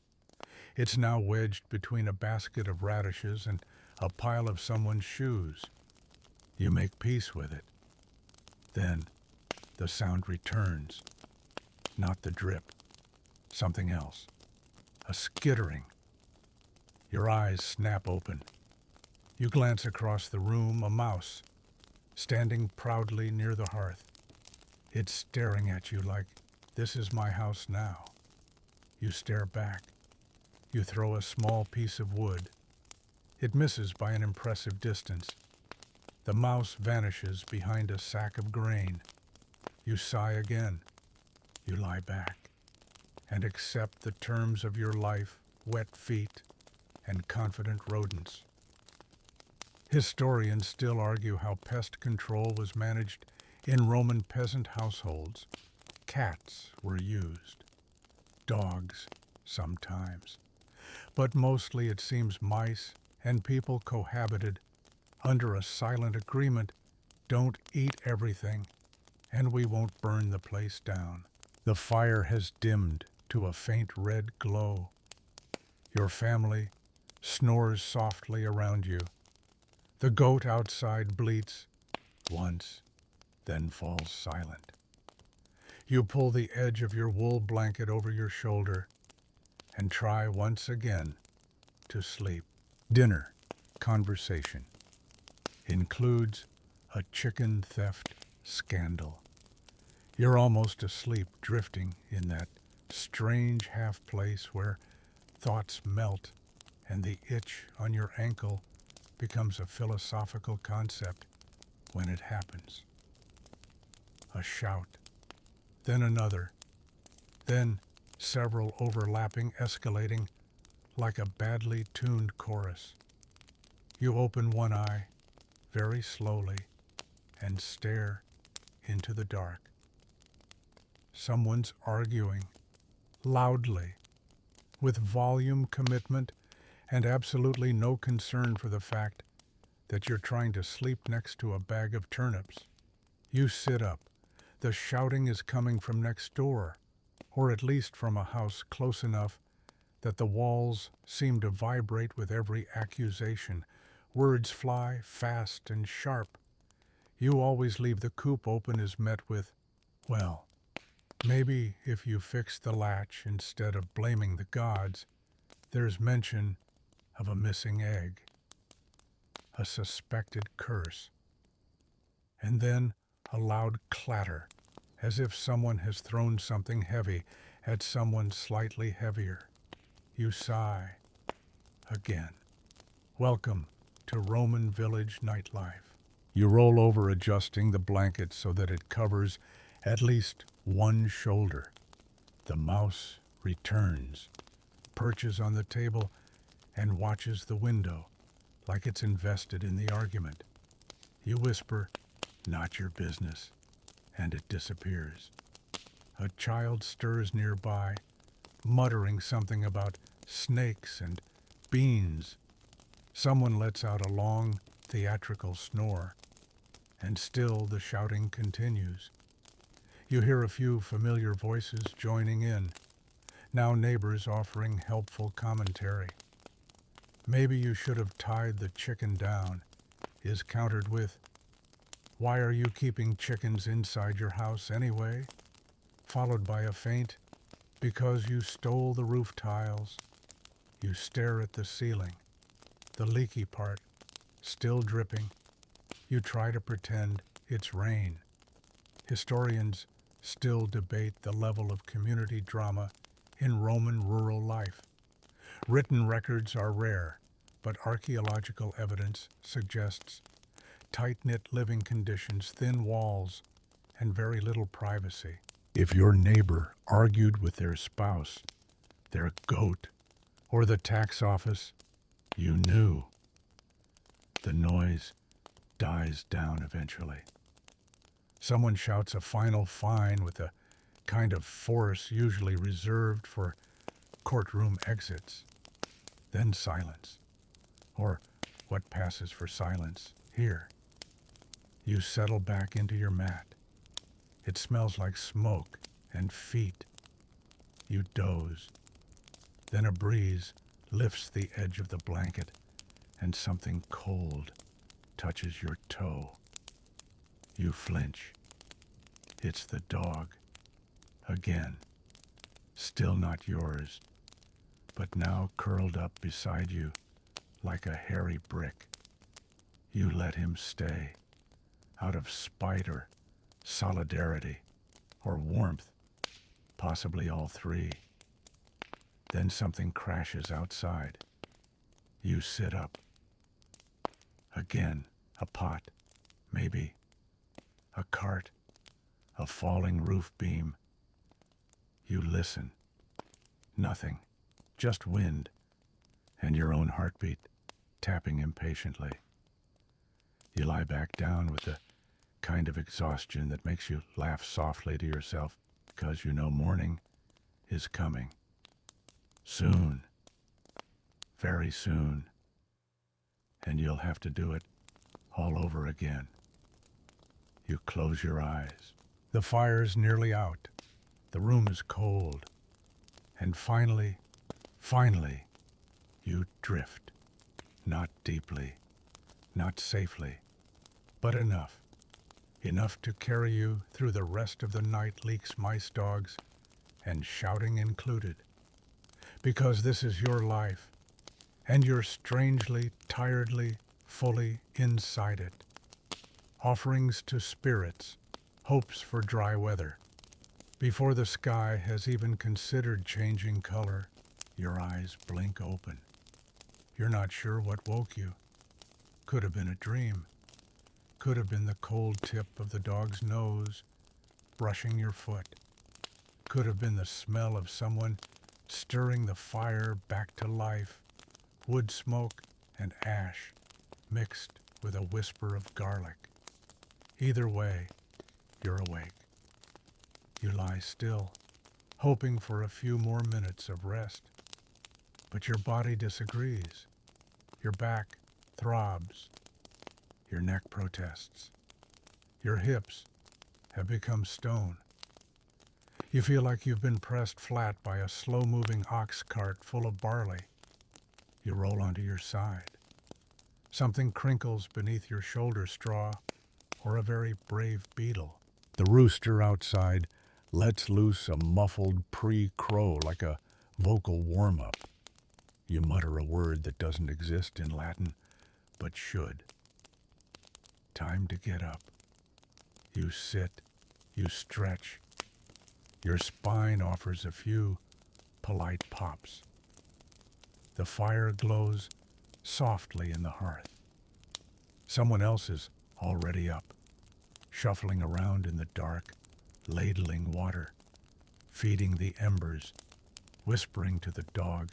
It's now wedged between a basket of radishes and a pile of someone's shoes. You make peace with it. Then the sound returns. Not the drip. Something else. A skittering. Your eyes snap open. You glance across the room, a mouse, standing proudly near the hearth. It's staring at you like, "This is my house now." You stare back. You throw a small piece of wood. It misses by an impressive distance. The mouse vanishes behind a sack of grain. You sigh again. You lie back and accept the terms of your life, wet feet and confident rodents. Historians still argue how pest control was managed in Roman peasant households. Cats were used. Dogs sometimes. But mostly it seems mice and people cohabited under a silent agreement: don't eat everything, and we won't burn the place down. The fire has dimmed to a faint red glow. Your family snores softly around you. The goat outside bleats once, then falls silent. You pull the edge of your wool blanket over your shoulder and try once again to sleep. Dinner conversation includes a chicken theft scandal. You're almost asleep, drifting in that strange half place where thoughts melt and the itch on your ankle becomes a philosophical concept when it happens. A shout, then another, then several overlapping, escalating like a badly tuned chorus. You open one eye very slowly and stare into the dark. Someone's arguing loudly, with volume commitment and absolutely no concern for the fact that you're trying to sleep next to a bag of turnips. You sit up. The shouting is coming from next door, or at least from a house close enough that the walls seem to vibrate with every accusation. Words fly fast and sharp. You always leave the coop open is met with, "Well, maybe if you fix the latch instead of blaming the gods." There's mention of a missing egg, a suspected curse, and then a loud clatter, as if someone has thrown something heavy at someone slightly heavier. You sigh again. Welcome to Roman village nightlife. You roll over, adjusting the blanket so that it covers at least one shoulder. The mouse returns, perches on the table, and watches the window like it's invested in the argument. You whisper, "Not your business," and it disappears. A child stirs nearby, muttering something about snakes and beans. Someone lets out a long, theatrical snore, and still the shouting continues. You hear a few familiar voices joining in, now neighbors offering helpful commentary. "Maybe you should have tied the chicken down," is countered with, "Why are you keeping chickens inside your house anyway?" Followed by a faint, "Because you stole the roof tiles." You stare at the ceiling, the leaky part still dripping. You try to pretend it's rain. Historians still debate the level of community drama in Roman rural life. Written records are rare, but archaeological evidence suggests tight-knit living conditions, thin walls, and very little privacy. If your neighbor argued with their spouse, their goat, or the tax office, you knew. The noise dies down eventually. Someone shouts a final fine with a kind of force usually reserved for courtroom exits. Then silence, or what passes for silence here. You settle back into your mat. It smells like smoke and feet. You doze. Then a breeze lifts the edge of the blanket and something cold touches your toe. You flinch. It's the dog. Again. Still not yours, but now curled up beside you like a hairy brick. You let him stay, out of spite or solidarity or warmth, possibly all three. Then something crashes outside. You sit up. Again, a pot, maybe. A cart, a falling roof beam. You listen. Nothing, just wind, and your own heartbeat tapping impatiently. You lie back down with the kind of exhaustion that makes you laugh softly to yourself because you know morning is coming. Soon. Very soon. And you'll have to do it all over again. You close your eyes. The fire's nearly out. The room is cold. And finally, you drift. Not deeply, not safely, but enough. Enough to carry you through the rest of the night, leaks mice dogs, and shouting included. Because this is your life, and you're strangely, tiredly, fully inside it. Offerings to spirits, hopes for dry weather. Before the sky has even considered changing color, your eyes blink open. You're not sure what woke you. Could have been a dream. Could have been the cold tip of the dog's nose brushing your foot. Could have been the smell of someone stirring the fire back to life, wood smoke and ash mixed with a whisper of garlic. Either way, you're awake. You lie still, hoping for a few more minutes of rest. But your body disagrees. Your back throbs. Your neck protests. Your hips have become stone. You feel like you've been pressed flat by a slow-moving ox cart full of barley. You roll onto your side. Something crinkles beneath your shoulder straw, or a very brave beetle. The rooster outside lets loose a muffled pre-crow like a vocal warm-up. You mutter a word that doesn't exist in Latin, but should. Time to get up. You sit, you stretch. Your spine offers a few polite pops. The fire glows softly in the hearth. Someone else is already up, shuffling around in the dark, ladling water, feeding the embers, whispering to the dog,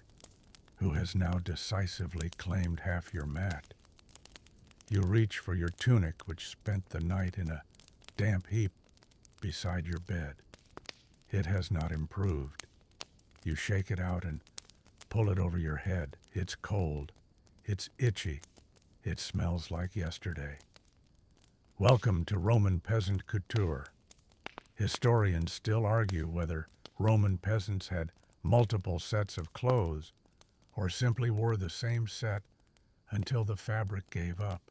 who has now decisively claimed half your mat. You reach for your tunic, which spent the night in a damp heap beside your bed. It has not improved. You shake it out and pull it over your head. It's cold. It's itchy. It smells like yesterday. Welcome to Roman peasant couture. Historians still argue whether Roman peasants had multiple sets of clothes or simply wore the same set until the fabric gave up.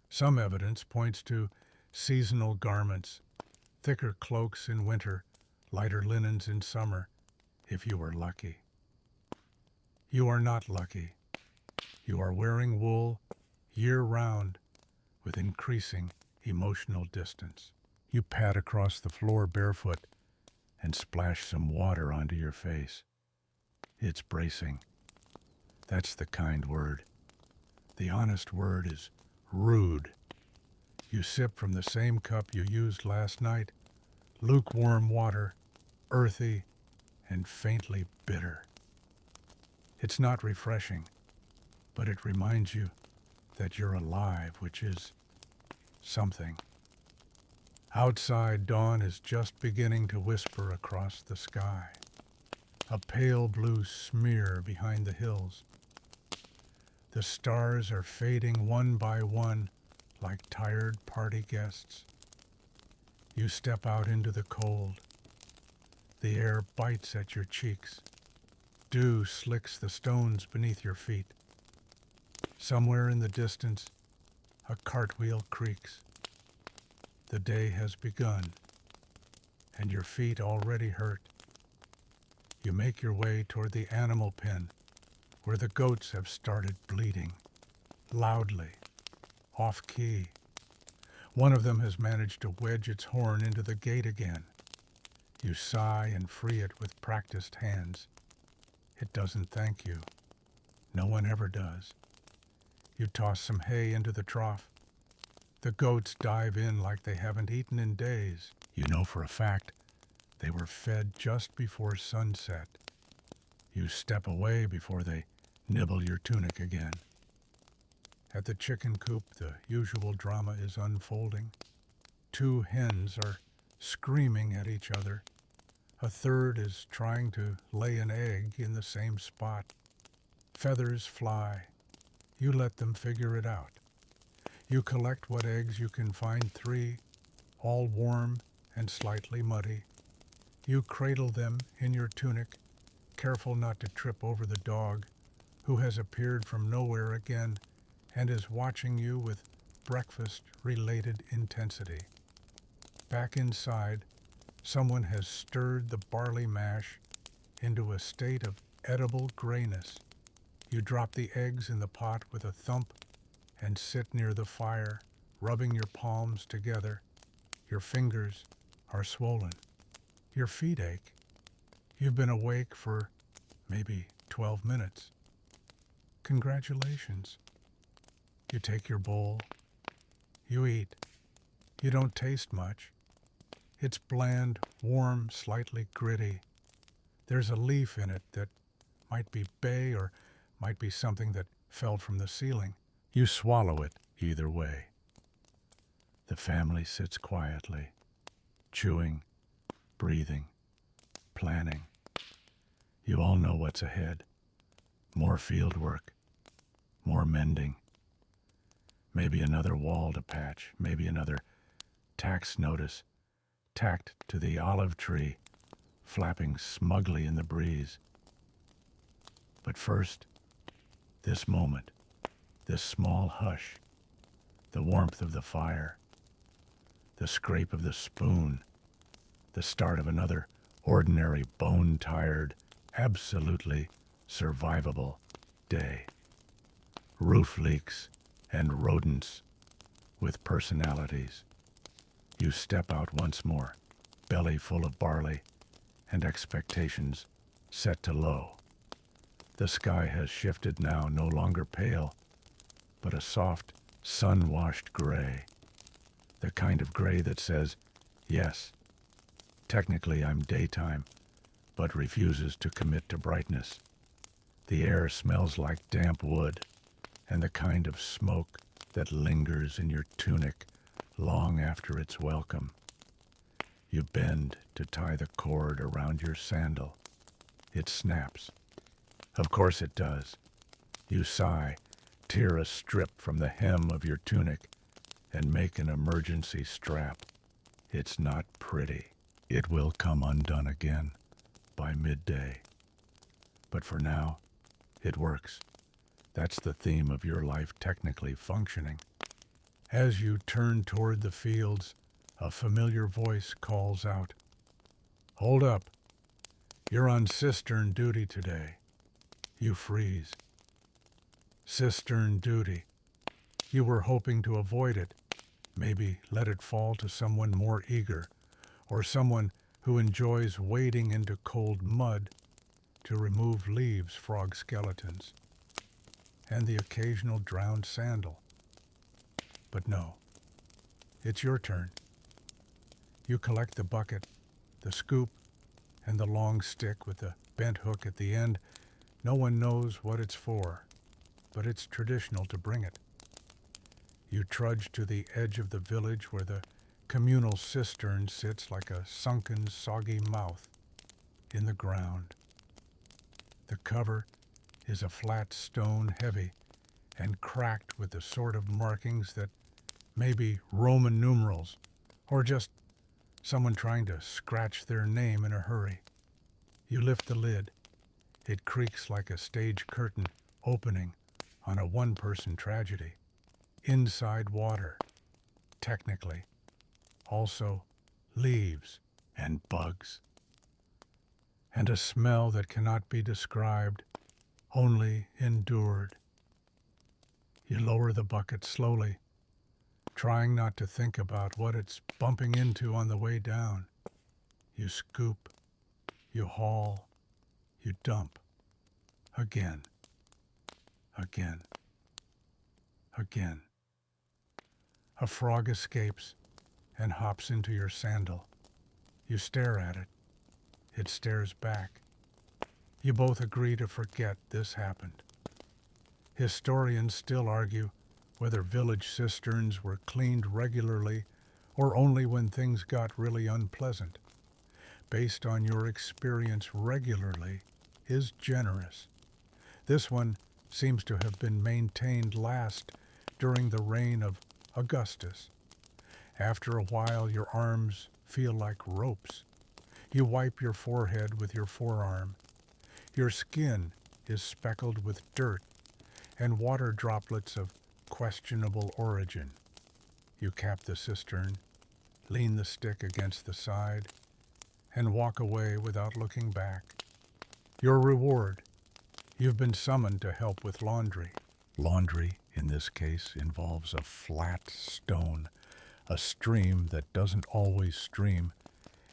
Some evidence points to seasonal garments, thicker cloaks in winter, lighter linens in summer, if you were lucky. You are not lucky. You are wearing wool year-round with increasing emotional distance. You pad across the floor barefoot and splash some water onto your face. It's bracing. That's the kind word. The honest word is rude. You sip from the same cup you used last night, lukewarm water, earthy and faintly bitter. It's not refreshing, but it reminds you that you're alive, which is something. Outside, dawn is just beginning to whisper across the sky, a pale blue smear behind the hills. The stars are fading one by one like tired party guests. You step out into the cold. The air bites at your cheeks. Dew slicks the stones beneath your feet. Somewhere in the distance, a cartwheel creaks. The day has begun, and your feet already hurt. You make your way toward the animal pen, where the goats have started bleating, loudly, off-key. One of them has managed to wedge its horn into the gate again. You sigh and free it with practiced hands. It doesn't thank you. No one ever does. You toss some hay into the trough. The goats dive in like they haven't eaten in days. You know for a fact they were fed just before sunset. You step away before they nibble your tunic again. At the chicken coop, the usual drama is unfolding. Two hens are screaming at each other. A third is trying to lay an egg in the same spot. Feathers fly. You let them figure it out. You collect what eggs you can find, 3, all warm and slightly muddy. You cradle them in your tunic, careful not to trip over the dog, who has appeared from nowhere again and is watching you with breakfast-related intensity. Back inside, someone has stirred the barley mash into a state of edible grayness. You drop the eggs in the pot with a thump and sit near the fire, rubbing your palms together. Your fingers are swollen. Your feet ache. You've been awake for maybe 12 minutes. Congratulations. You take your bowl. You eat. You don't taste much. It's bland, warm, slightly gritty. There's a leaf in it that might be bay or might be something that fell from the ceiling. You swallow it either way. The family sits quietly, chewing, breathing, planning. You all know what's ahead. More field work, more mending. Maybe another wall to patch, maybe another tax notice tacked to the olive tree, flapping smugly in the breeze. But first, this moment, this small hush, the warmth of the fire, the scrape of the spoon, the start of another ordinary, bone-tired, absolutely survivable day. Roof leaks and rodents with personalities. You step out once more, belly full of barley and expectations set to low. The sky has shifted now, no longer pale, but a soft, sun-washed gray. The kind of gray that says, yes, technically I'm daytime, but refuses to commit to brightness. The air smells like damp wood, and the kind of smoke that lingers in your tunic long after its welcome. You bend to tie the cord around your sandal. It snaps. Of course it does. You sigh, tear a strip from the hem of your tunic, and make an emergency strap. It's not pretty. It will come undone again by midday. But for now, it works. That's the theme of your life technically functioning. As you turn toward the fields, a familiar voice calls out, "Hold up. You're on cistern duty today." You freeze. Cistern duty. You were hoping to avoid it, maybe let it fall to someone more eager, or someone who enjoys wading into cold mud to remove leaves, frog skeletons, and the occasional drowned sandal. But no, it's your turn. You collect the bucket, the scoop, and the long stick with the bent hook at the end. No one knows what it's for, but it's traditional to bring it. You trudge to the edge of the village where the communal cistern sits like a sunken, soggy mouth in the ground. The cover is a flat stone, heavy and cracked with the sort of markings that may be Roman numerals or just someone trying to scratch their name in a hurry. You lift the lid. It creaks like a stage curtain opening on a one-person tragedy. Inside water, technically. Also leaves and bugs. And a smell that cannot be described, only endured. You lower the bucket slowly, trying not to think about what it's bumping into on the way down. You scoop, you haul, you dump. Again, again, again. A frog escapes and hops into your sandal. You stare at it. It stares back. You both agree to forget this happened. Historians still argue whether village cisterns were cleaned regularly or only when things got really unpleasant. Based on your experience regularly is generous. This one seems to have been maintained last during the reign of Augustus. After a while, your arms feel like ropes. You wipe your forehead with your forearm. Your skin is speckled with dirt and water droplets of questionable origin. You cap the cistern, lean the stick against the side, and walk away without looking back. Your reward: you've been summoned to help with laundry. Laundry, in this case, involves a flat stone, a stream that doesn't always stream,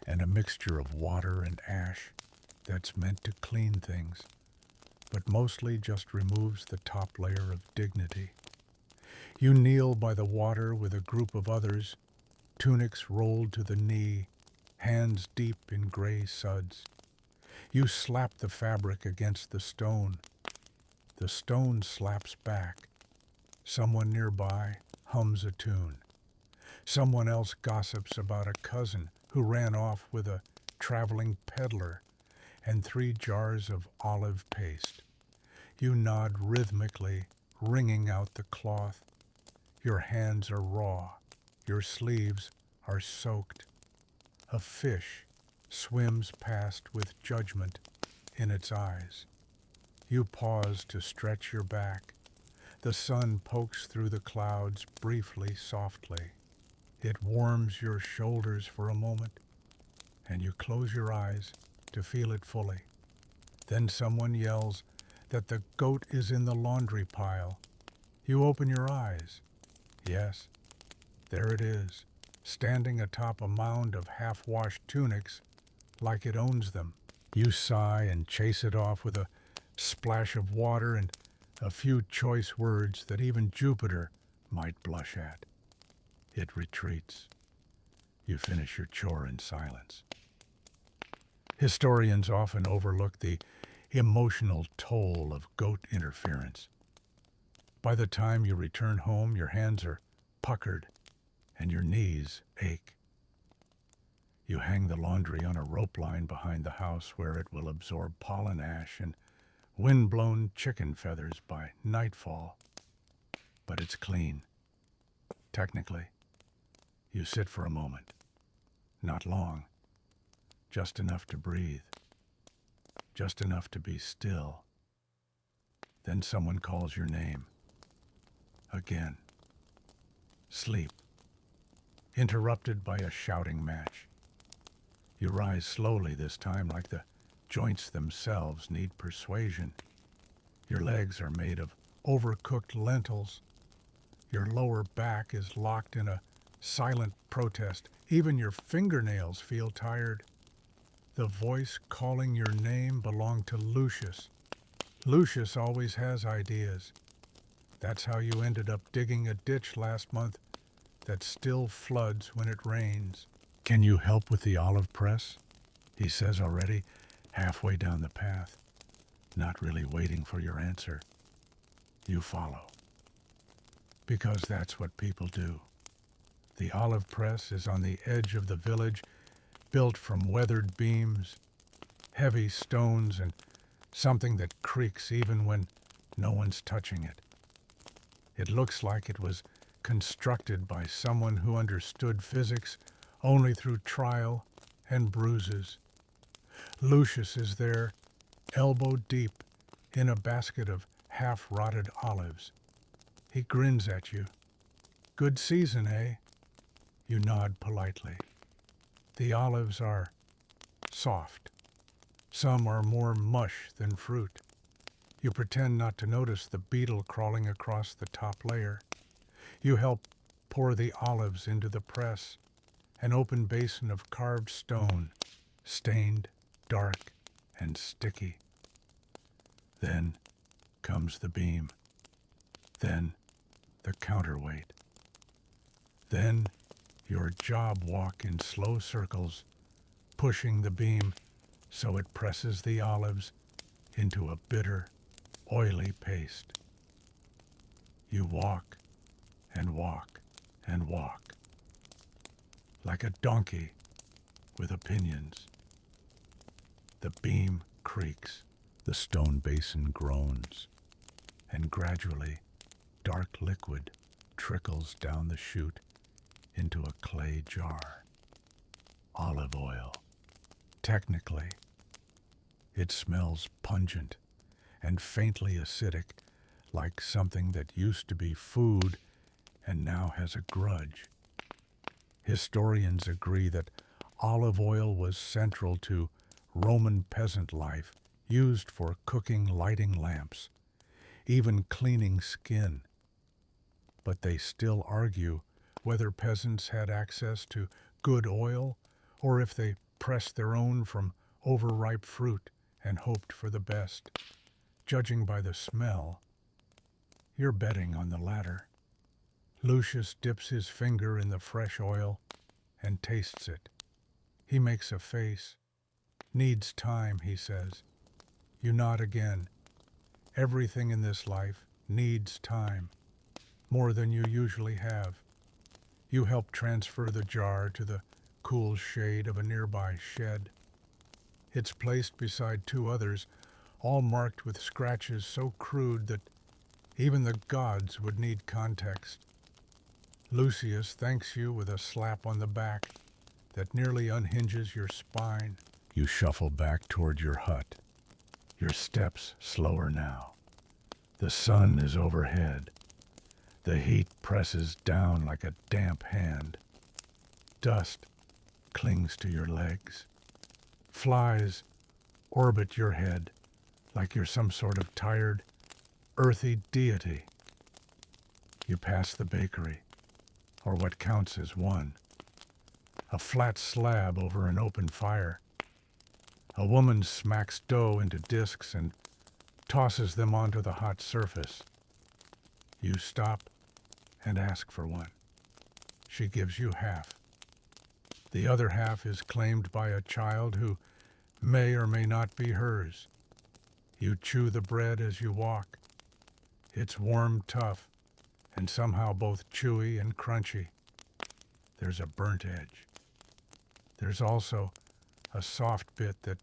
and a mixture of water and ash that's meant to clean things, but mostly just removes the top layer of dignity. You kneel by the water with a group of others, tunics rolled to the knee, hands deep in gray suds. You slap the fabric against the stone. The stone slaps back. Someone nearby hums a tune. Someone else gossips about a cousin who ran off with a traveling peddler and 3 jars of olive paste. You nod rhythmically, wringing out the cloth. Your hands are raw. Your sleeves are soaked. A fish swims past with judgment in its eyes. You pause to stretch your back. The sun pokes through the clouds briefly, softly. It warms your shoulders for a moment, and you close your eyes to feel it fully. Then someone yells that the goat is in the laundry pile. You open your eyes. Yes, there it is, standing atop a mound of half-washed tunics like it owns them. You sigh and chase it off with a splash of water and a few choice words that even Jupiter might blush at. It retreats. You finish your chore in silence. Historians often overlook the emotional toll of goat interference. By the time you return home, your hands are puckered and your knees ache. You hang the laundry on a rope line behind the house where it will absorb pollen ash and wind-blown chicken feathers by nightfall. But it's clean. Technically. You sit for a moment. Not long. Just enough to breathe. Just enough to be still. Then someone calls your name. Again. Sleep. Interrupted by a shouting match. You rise slowly this time, like the joints themselves need persuasion. Your legs are made of overcooked lentils. Your lower back is locked in a silent protest. Even your fingernails feel tired. The voice calling your name belonged to Lucius. Lucius always has ideas. That's how you ended up digging a ditch last month that still floods when it rains. Can you help with the olive press? He says already, halfway down the path, not really waiting for your answer. You follow. Because that's what people do. The olive press is on the edge of the village, built from weathered beams, heavy stones, and something that creaks even when no one's touching it. It looks like it was constructed by someone who understood physics only through trial and bruises. Lucius is there, elbow deep, in a basket of half-rotted olives. He grins at you. Good season, eh? You nod politely. The olives are soft. Some are more mush than fruit. You pretend not to notice the beetle crawling across the top layer. You help pour the olives into the press, an open basin of carved stone, stained, dark, and sticky. Then comes the beam. Then the counterweight. Then your job walk in slow circles, pushing the beam so it presses the olives into a bitter, oily paste. You walk and walk and walk, like a donkey with opinions. The beam creaks, the stone basin groans, and gradually dark liquid trickles down the chute into a clay jar. Olive oil. Technically, it smells pungent and faintly acidic, like something that used to be food and now has a grudge. Historians agree that olive oil was central to Roman peasant life, used for cooking, lighting lamps, even cleaning skin. But they still argue whether peasants had access to good oil or if they pressed their own from overripe fruit and hoped for the best. Judging by the smell, you're betting on the latter. Lucius dips his finger in the fresh oil and tastes it. He makes a face. Needs time, he says. You nod again. Everything in this life needs time, more than you usually have. You help transfer the jar to the cool shade of a nearby shed. It's placed beside two others, all marked with scratches so crude that even the gods would need context. Lucius thanks you with a slap on the back that nearly unhinges your spine. You shuffle back toward your hut, your steps slower now. The sun is overhead. The heat presses down like a damp hand. Dust clings to your legs. Flies orbit your head like you're some sort of tired, earthy deity. You pass the bakery, or what counts as one. A flat slab over an open fire. A woman smacks dough into discs and tosses them onto the hot surface. You stop and ask for one. She gives you half. The other half is claimed by a child who may or may not be hers. You chew the bread as you walk. It's warm, tough, and somehow both chewy and crunchy. There's a burnt edge. There's also a soft bit that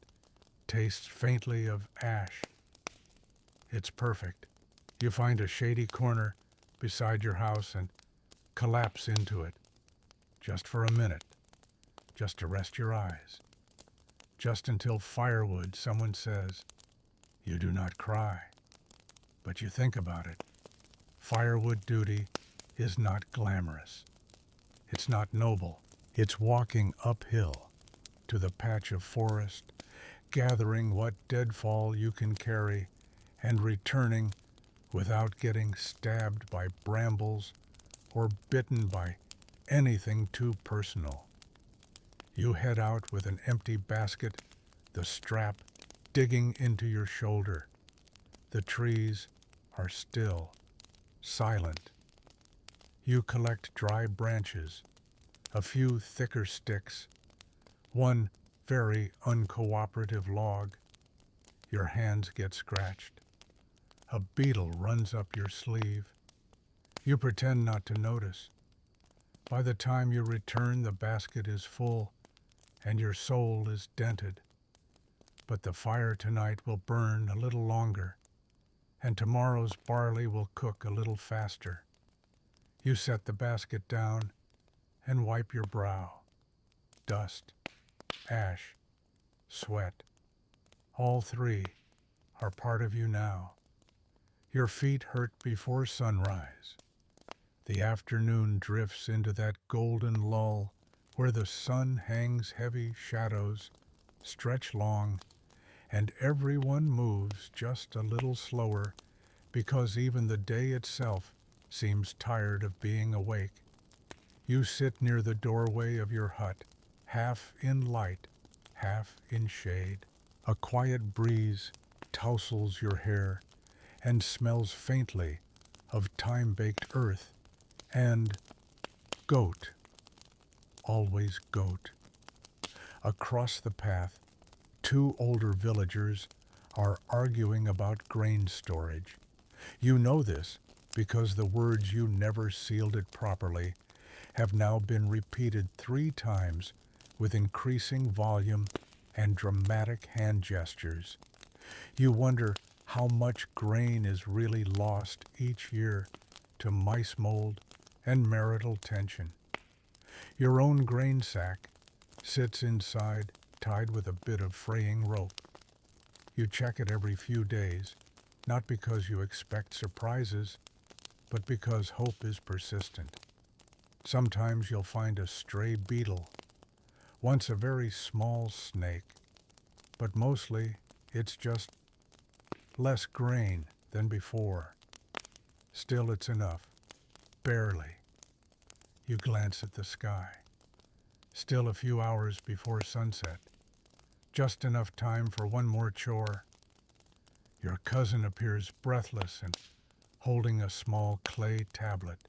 tastes faintly of ash. It's perfect. You find a shady corner beside your house and collapse into it, just for a minute, just to rest your eyes, just until firewood, someone says. You do not cry, but you think about it. Firewood duty is not glamorous. It's not noble. It's walking uphill to the patch of forest, gathering what deadfall you can carry, and returning without getting stabbed by brambles or bitten by anything too personal. You head out with an empty basket, the strap digging into your shoulder. The trees are still, silent. You collect dry branches, a few thicker sticks, one very uncooperative log. Your hands get scratched. A beetle runs up your sleeve. You pretend not to notice. By the time you return, the basket is full and your soul is dented. But the fire tonight will burn a little longer, and tomorrow's barley will cook a little faster. You set the basket down and wipe your brow. Dust, ash, sweat, all three are part of you now. Your feet hurt before sunrise. The afternoon drifts into that golden lull where the sun hangs heavy shadows, stretch long, and everyone moves just a little slower because even the day itself seems tired of being awake. You sit near the doorway of your hut, half in light, half in shade. A quiet breeze tousles your hair and smells faintly of time-baked earth and goat. Always goat. Across the path, two older villagers are arguing about grain storage. You know this because the words "you never sealed it properly" have now been repeated 3 times with increasing volume and dramatic hand gestures. You wonder how much grain is really lost each year to mice mold and marital tension. Your own grain sack sits inside, tied with a bit of fraying rope. You check it every few days, not because you expect surprises, but because hope is persistent. Sometimes you'll find a stray beetle, once a very small snake, but mostly it's just less grain than before. Still, it's enough. Barely. You glance at the sky. Still a few hours before sunset. Just enough time for one more chore. Your cousin appears breathless and holding a small clay tablet.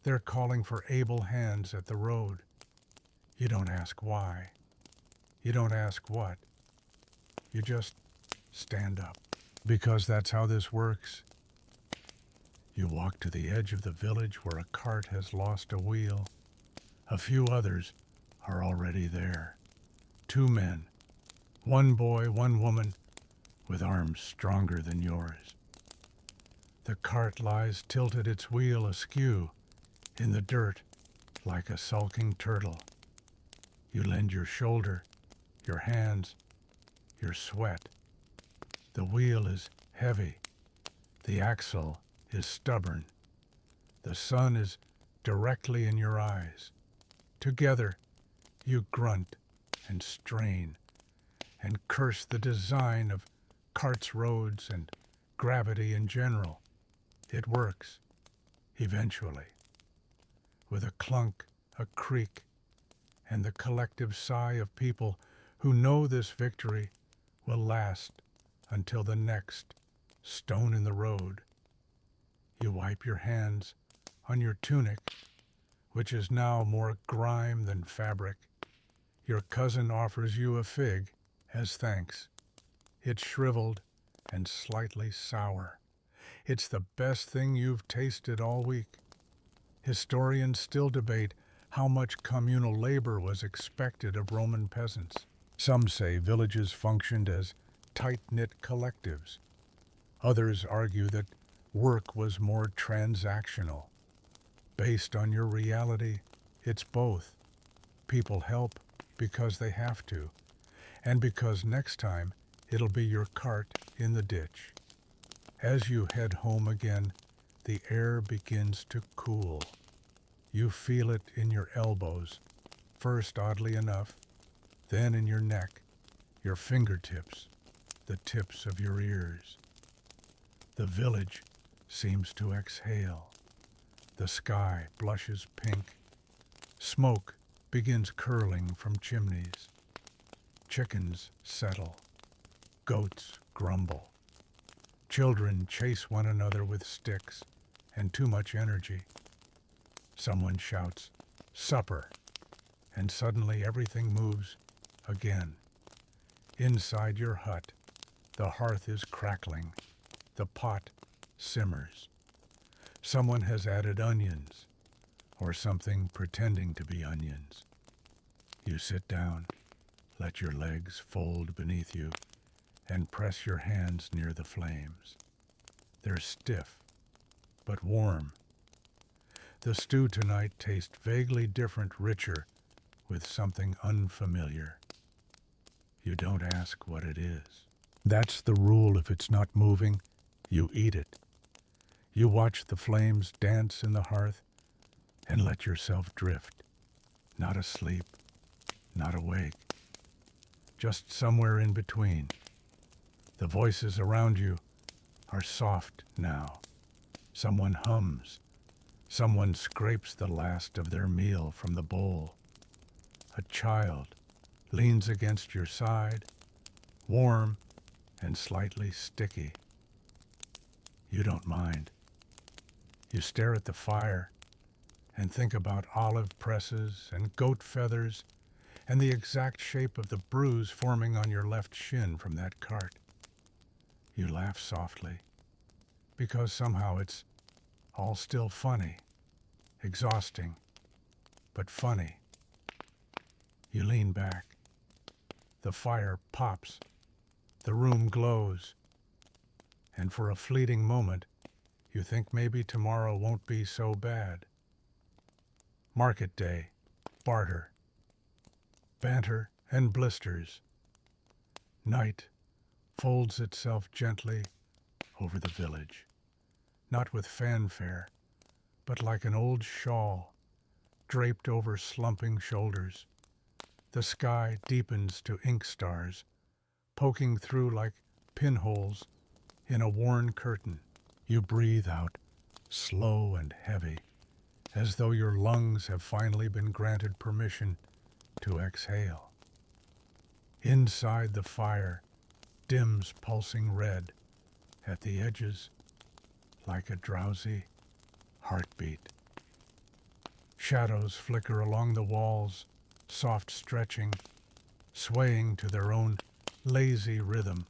They're calling for able hands at the road. You don't ask why. You don't ask what. You just stand up. Because that's how this works. You walk to the edge of the village where a cart has lost a wheel. A few others are already there. 2 men, 1 boy, 1 woman, with arms stronger than yours. The cart lies tilted its wheel askew in the dirt like a sulking turtle. You lend your shoulder, your hands, your sweat. The wheel is heavy. The axle is stubborn. The sun is directly in your eyes. Together, you grunt and strain and curse the design of carts, roads, and gravity in general. It works, eventually. With a clunk, a creak, and the collective sigh of people who know this victory will last until the next stone in the road. You wipe your hands on your tunic, which is now more grime than fabric. Your cousin offers you a fig as thanks. It's shriveled and slightly sour. It's the best thing you've tasted all week. Historians still debate how much communal labor was expected of Roman peasants. Some say villages functioned as tight-knit collectives. Others argue that work was more transactional. Based on your reality, it's both. People help because they have to, and because next time it'll be your cart in the ditch. As you head home again, the air begins to cool. You feel it in your elbows, first oddly enough, then in your neck, your fingertips, the tips of your ears. The village seems to exhale. The sky blushes pink. Smoke begins curling from chimneys. Chickens settle. Goats grumble. Children chase one another with sticks and too much energy. Someone shouts, "Supper," and suddenly everything moves again. Inside your hut, the hearth is crackling. The pot simmers. Someone has added onions. or something pretending to be onions. You sit down, let your legs fold beneath you, and press your hands near the flames. They're stiff, but warm. The stew tonight tastes vaguely different, richer, with something unfamiliar. You don't ask what it is. That's the rule. If it's not moving, you eat it. You watch the flames dance in the hearth and let yourself drift, not asleep, not awake, just somewhere in between. The voices around you are soft now. Someone hums. Someone scrapes the last of their meal from the bowl. A child leans against your side, warm and slightly sticky. You don't mind. You stare at the fire and think about olive presses and goat feathers and the exact shape of the bruise forming on your left shin from that cart. You laugh softly, because somehow it's all still funny, exhausting, but funny. You lean back. The fire pops. The room glows. And for a fleeting moment, you think maybe tomorrow won't be so bad. Market day, barter, banter and blisters. Night folds itself gently over the village, not with fanfare, but like an old shawl draped over slumping shoulders. The sky deepens to ink stars, poking through like pinholes in a worn curtain. You breathe out, slow and heavy, as though your lungs have finally been granted permission to exhale. Inside the fire dims pulsing red at the edges like a drowsy heartbeat. Shadows flicker along the walls, soft stretching, swaying to their own lazy rhythm.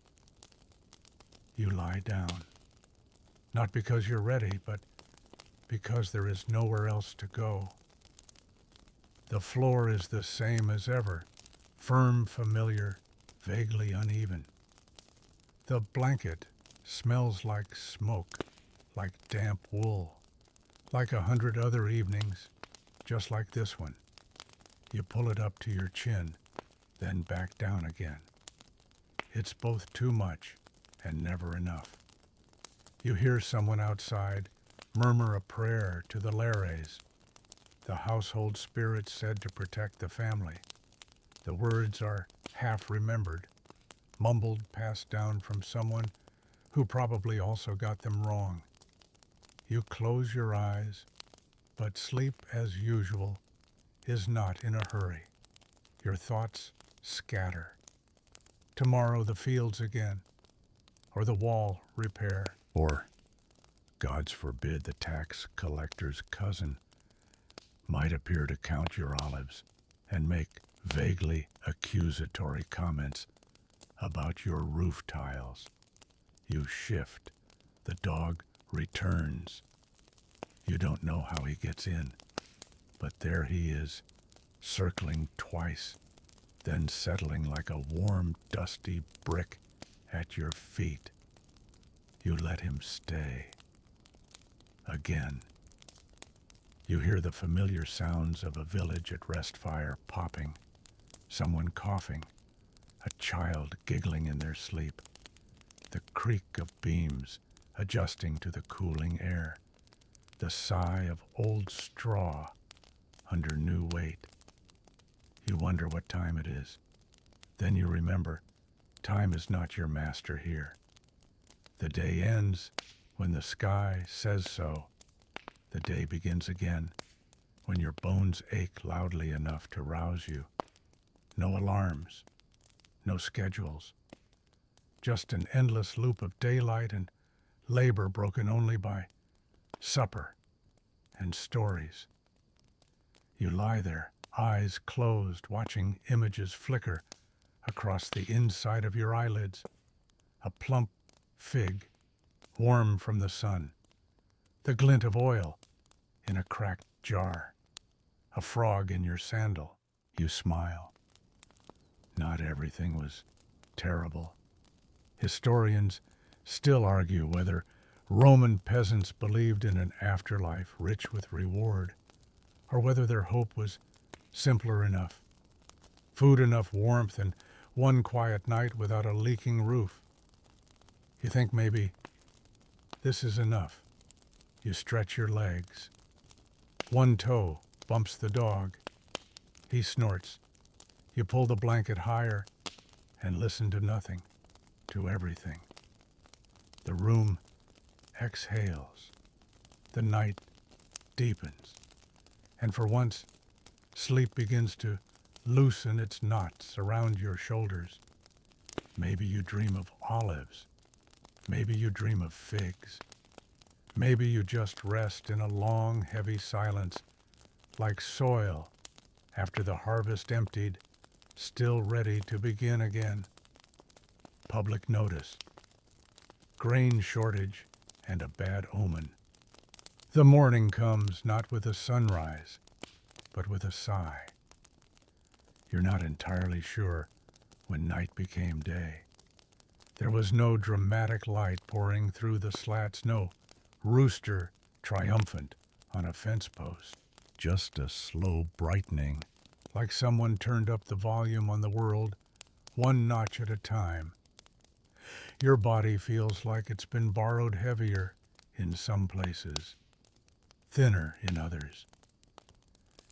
You lie down, not because you're ready, but because there is nowhere else to go. The floor is the same as ever, firm, familiar, vaguely uneven. The blanket smells like smoke, like damp wool, like 100 other evenings, just like this one. You pull it up to your chin, then back down again. It's both too much and never enough. You hear someone outside murmur a prayer to the Lares, the household spirits said to protect the family. The words are half remembered, mumbled, passed down from someone who probably also got them wrong. You close your eyes, but sleep, as usual, is not in a hurry. Your thoughts scatter. Tomorrow the fields again, or the wall repair, or, God's forbid, the tax collector's cousin might appear to count your olives and make vaguely accusatory comments about your roof tiles. You shift. The dog returns. You don't know how he gets in, but there he is, circling twice, then settling like a warm, dusty brick at your feet. You let him stay. Again. You hear the familiar sounds of a village at rest fire popping, someone coughing, a child giggling in their sleep, the creak of beams adjusting to the cooling air, the sigh of old straw under new weight. You wonder what time it is. Then you remember, time is not your master here. The day ends when the sky says so. The day begins again when your bones ache loudly enough to rouse you. No alarms, no schedules, just an endless loop of daylight and labor broken only by supper and stories. You lie there, eyes closed, watching images flicker across the inside of your eyelids. A plump fig, warm from the sun. The glint of oil in a cracked jar. a frog in your sandal. You smile. Not everything was terrible. Historians still argue whether Roman peasants believed in an afterlife rich with reward, or whether their hope was simpler enough. Food enough warmth and one quiet night without a leaking roof. You think maybe this is enough. You stretch your legs. One toe bumps the dog. He snorts. You pull the blanket higher and listen to nothing, to everything. The room exhales. The night deepens. And for once, sleep begins to loosen its knots around your shoulders. Maybe you dream of olives. Maybe you dream of figs. Maybe you just rest in a long, heavy silence, like soil after the harvest emptied, still ready to begin again. Public notice. Grain shortage and a bad omen. The morning comes not with a sunrise, but with a sigh. You're not entirely sure when night became day. There was no dramatic light pouring through the slats, no rooster triumphant on a fence post. Just a slow brightening, like someone turned up the volume on the world, one notch at a time. Your body feels like it's been borrowed heavier in some places, thinner in others.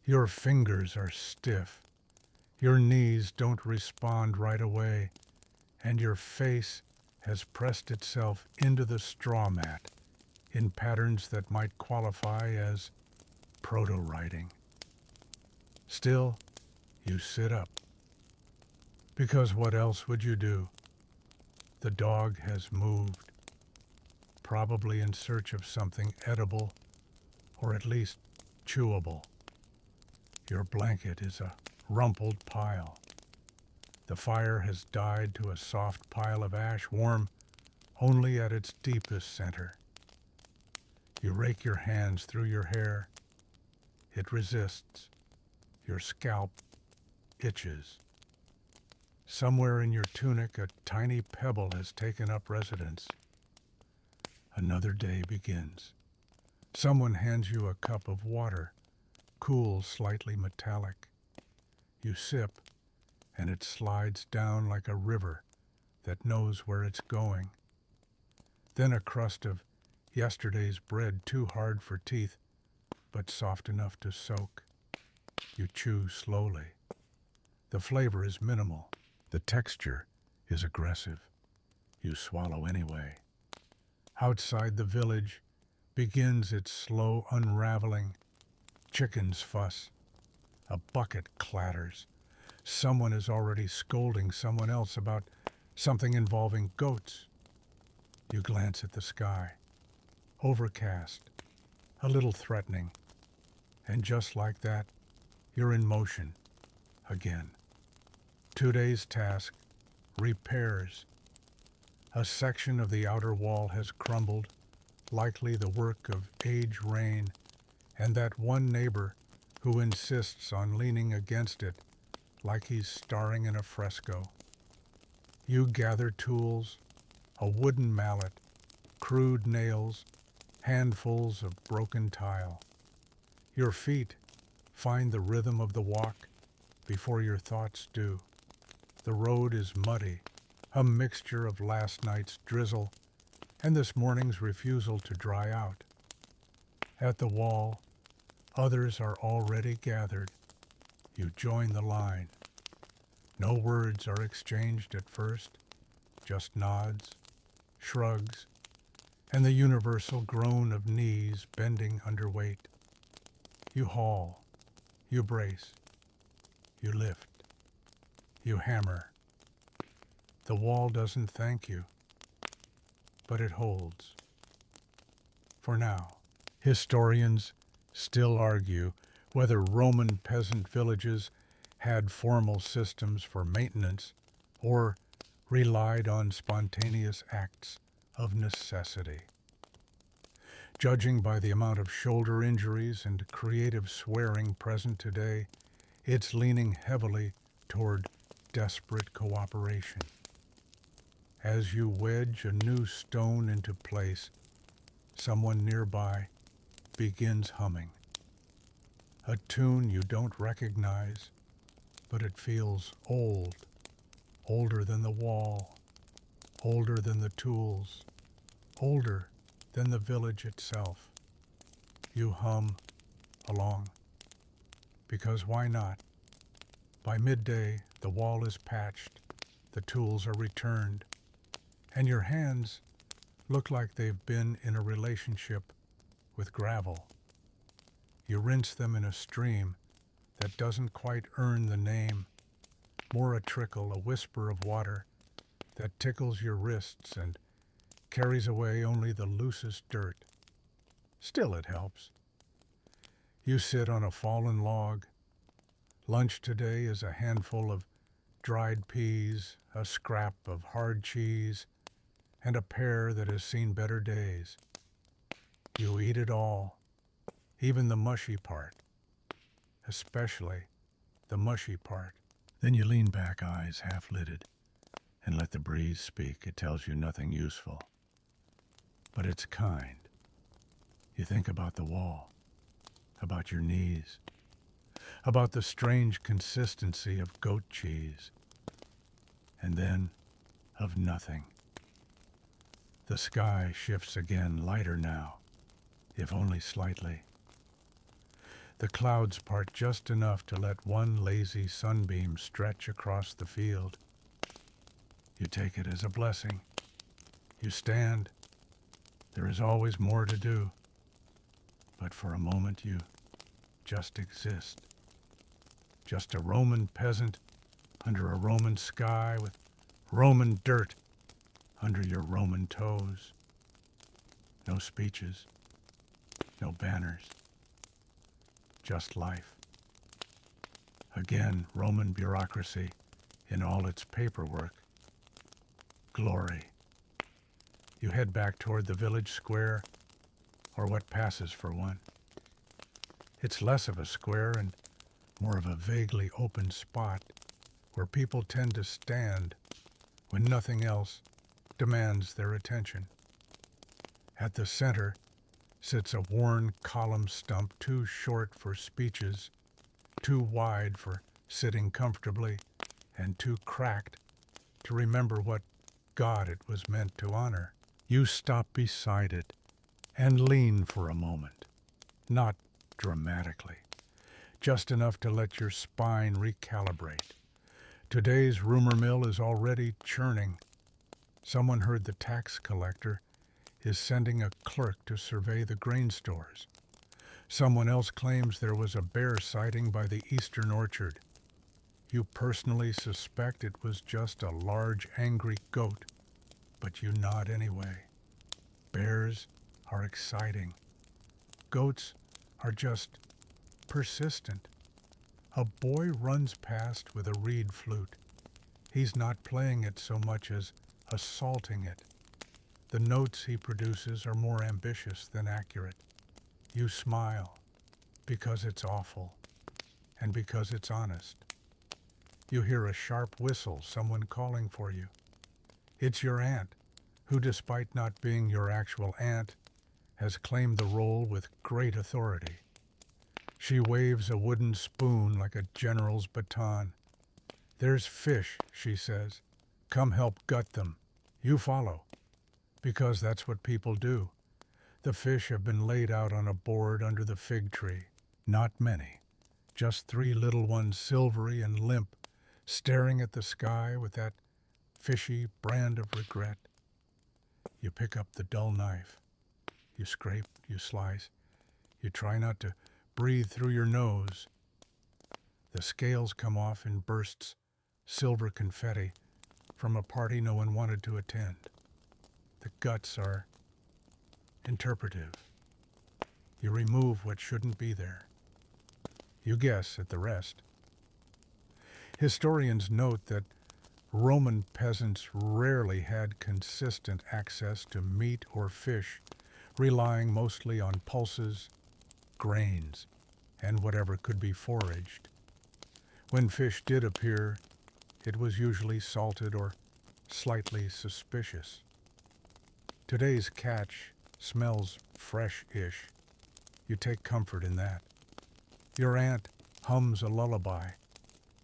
Your fingers are stiff. Your knees don't respond right away, and your face has pressed itself into the straw mat in patterns that might qualify as proto-writing. Still, you sit up. Because what else would you do? The dog has moved, probably in search of something edible or at least chewable. Your blanket is a rumpled pile. The fire has died to a soft pile of ash, warm only at its deepest center. You rake your hands through your hair. It resists. Your scalp itches. Somewhere in your tunic, a tiny pebble has taken up residence. Another day begins. Someone hands you a cup of water, cool, slightly metallic. You sip, and it slides down like a river that knows where it's going. Then a crust of yesterday's bread, too hard for teeth, but soft enough to soak. You chew slowly. The flavor is minimal. The texture is aggressive. You swallow anyway. Outside the village begins its slow unraveling. Chickens fuss. A bucket clatters. Someone is already scolding someone else about something involving goats. You glance at the sky. Overcast. A little threatening. And just like that, you're in motion. Again. 2 days' task. Repairs. A section of the outer wall has crumbled, likely the work of age rain, and that one neighbor who insists on leaning against it like he's starring in a fresco. You gather tools, a wooden mallet, crude nails, handfuls of broken tile. Your feet find the rhythm of the walk before your thoughts do. The road is muddy, a mixture of last night's drizzle and this morning's refusal to dry out. At the wall, others are already gathered. You join the line. No words are exchanged at first, just nods, shrugs, and the universal groan of knees bending under weight. You haul, you brace, you lift, you hammer. The wall doesn't thank you, but it holds. For now, historians still argue whether Roman peasant villages had formal systems for maintenance or relied on spontaneous acts of necessity. Judging by the amount of shoulder injuries and creative swearing present today, it's leaning heavily toward desperate cooperation. As you wedge a new stone into place, someone nearby begins humming. A tune you don't recognize, but it feels old, older than the wall, older than the tools, older than the village itself. You hum along, because why not? By midday, the wall is patched, the tools are returned, and your hands look like they've been in a relationship with gravel. You rinse them in a stream that doesn't quite earn the name, more a trickle, a whisper of water that tickles your wrists and carries away only the loosest dirt. Still it helps. You sit on a fallen log. Lunch today is a handful of dried peas, a scrap of hard cheese, and a pear that has seen better days. You eat it all, even the mushy part, especially the mushy part. Then you lean back, eyes half-lidded, and let the breeze speak. It tells you nothing useful, but it's kind. You think about the wall, about your knees, about the strange consistency of goat cheese, and then of nothing. The sky shifts again, lighter now, if only slightly. The clouds part just enough to let one lazy sunbeam stretch across the field. You take it as a blessing. You stand. There is always more to do. But for a moment you just exist. Just a Roman peasant under a Roman sky with Roman dirt under your Roman toes. No speeches, no banners, just life. Again, Roman bureaucracy in all its paperwork. Glory. You head back toward the village square, or what passes for one. It's less of a square and more of a vaguely open spot where people tend to stand when nothing else demands their attention. At the center sits a worn column stump too short for speeches, too wide for sitting comfortably, and too cracked to remember what God it was meant to honor. You stop beside it and lean for a moment, not dramatically, just enough to let your spine recalibrate. Today's rumor mill is already churning. Someone heard the tax collector is sending a clerk to survey the grain stores. Someone else claims there was a bear sighting by the eastern orchard. You personally suspect it was just a large, angry goat, but you nod anyway. Bears are exciting. Goats are just persistent. A boy runs past with a reed flute. He's not playing it so much as assaulting it. The notes he produces are more ambitious than accurate. You smile because it's awful and because it's honest. You hear a sharp whistle, someone calling for you. It's your aunt, who, despite not being your actual aunt, has claimed the role with great authority. She waves a wooden spoon like a general's baton. "There's fish," she says. "Come help gut them." You follow, because that's what people do. The fish have been laid out on a board under the fig tree. Not many, just 3 little ones, silvery and limp, staring at the sky with that fishy brand of regret. You pick up the dull knife. You scrape, you slice. You try not to breathe through your nose. The scales come off in bursts, silver confetti, from a party no one wanted to attend. The guts are interpretive. You remove what shouldn't be there. You guess at the rest. Historians note that Roman peasants rarely had consistent access to meat or fish relying mostly on pulses, grains, and whatever could be foraged. When fish did appear, it was usually salted or slightly suspicious. Today's catch smells fresh-ish. You take comfort in that. Your aunt hums a lullaby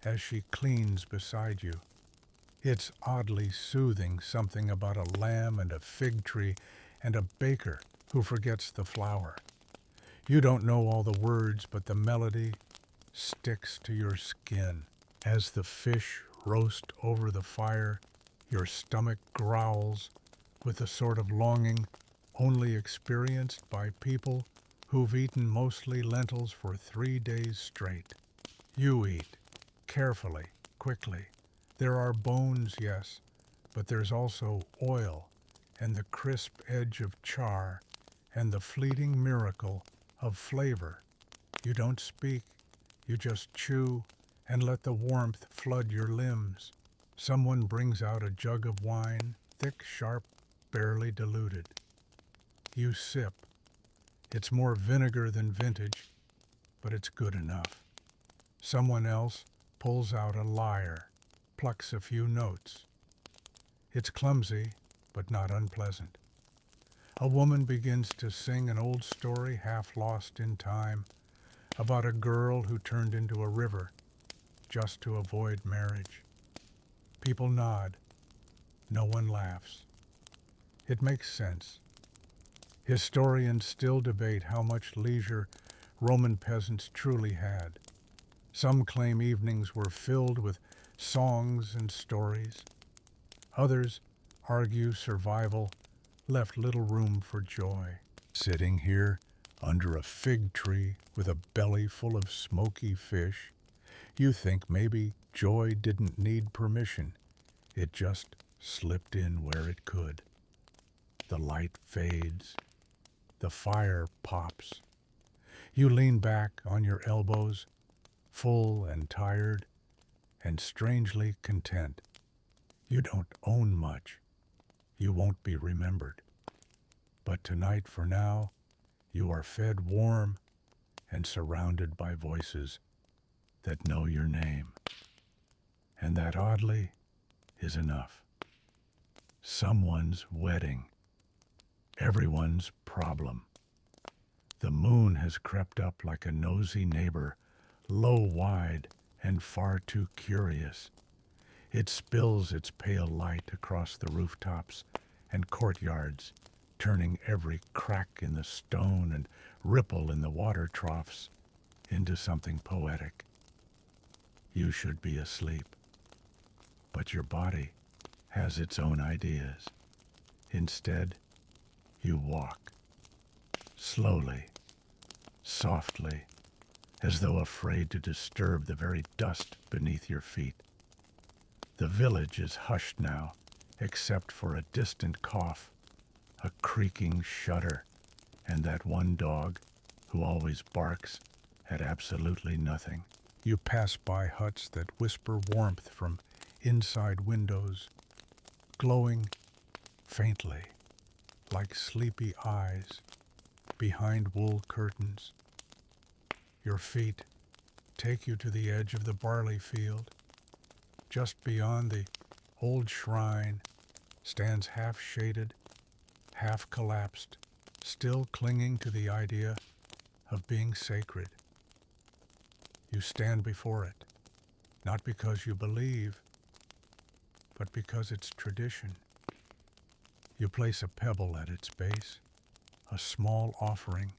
as she cleans beside you. It's oddly soothing, something about a lamb and a fig tree and a baker who forgets the flour. You don't know all the words, but the melody sticks to your skin. As the fish roast over the fire, your stomach growls with the sort of longing only experienced by people who've eaten mostly lentils for 3 days straight. You eat, carefully, quickly. There are bones, yes, but there's also oil and the crisp edge of char and the fleeting miracle of flavor. You don't speak, you just chew and let the warmth flood your limbs. Someone brings out a jug of wine, thick, sharp, barely diluted. You sip. It's more vinegar than vintage, but it's good enough. Someone else pulls out a lyre, plucks a few notes. It's clumsy, but not unpleasant. A woman begins to sing an old story half lost in time about a girl who turned into a river just to avoid marriage. People nod. No one laughs. It makes sense. Historians still debate how much leisure Roman peasants truly had. Some claim evenings were filled with songs and stories. Others argue survival left little room for joy. Sitting here under a fig tree with a belly full of smoky fish, you think maybe joy didn't need permission. It just slipped in where it could. The light fades. The fire pops. You lean back on your elbows, full and tired, and strangely content. You don't own much. You won't be remembered. But tonight, for now, you are fed warm and surrounded by voices that know your name. And that, oddly, is enough. Someone's wedding. Everyone's problem. The moon has crept up like a nosy neighbor, low-wide and far too curious. It spills its pale light across the rooftops and courtyards, turning every crack in the stone and ripple in the water troughs into something poetic. You should be asleep, but your body has its own ideas. Instead, you walk, slowly, softly, as though afraid to disturb the very dust beneath your feet. The village is hushed now, except for a distant cough, a creaking shudder, and that one dog who always barks at absolutely nothing. You pass by huts that whisper warmth from inside windows, glowing faintly, like sleepy eyes behind wool curtains. Your feet take you to the edge of the barley field. Just beyond the old shrine stands half-shaded, half-collapsed, still clinging to the idea of being sacred. You stand before it, not because you believe, but because it's tradition. You place a pebble at its base, a small offering,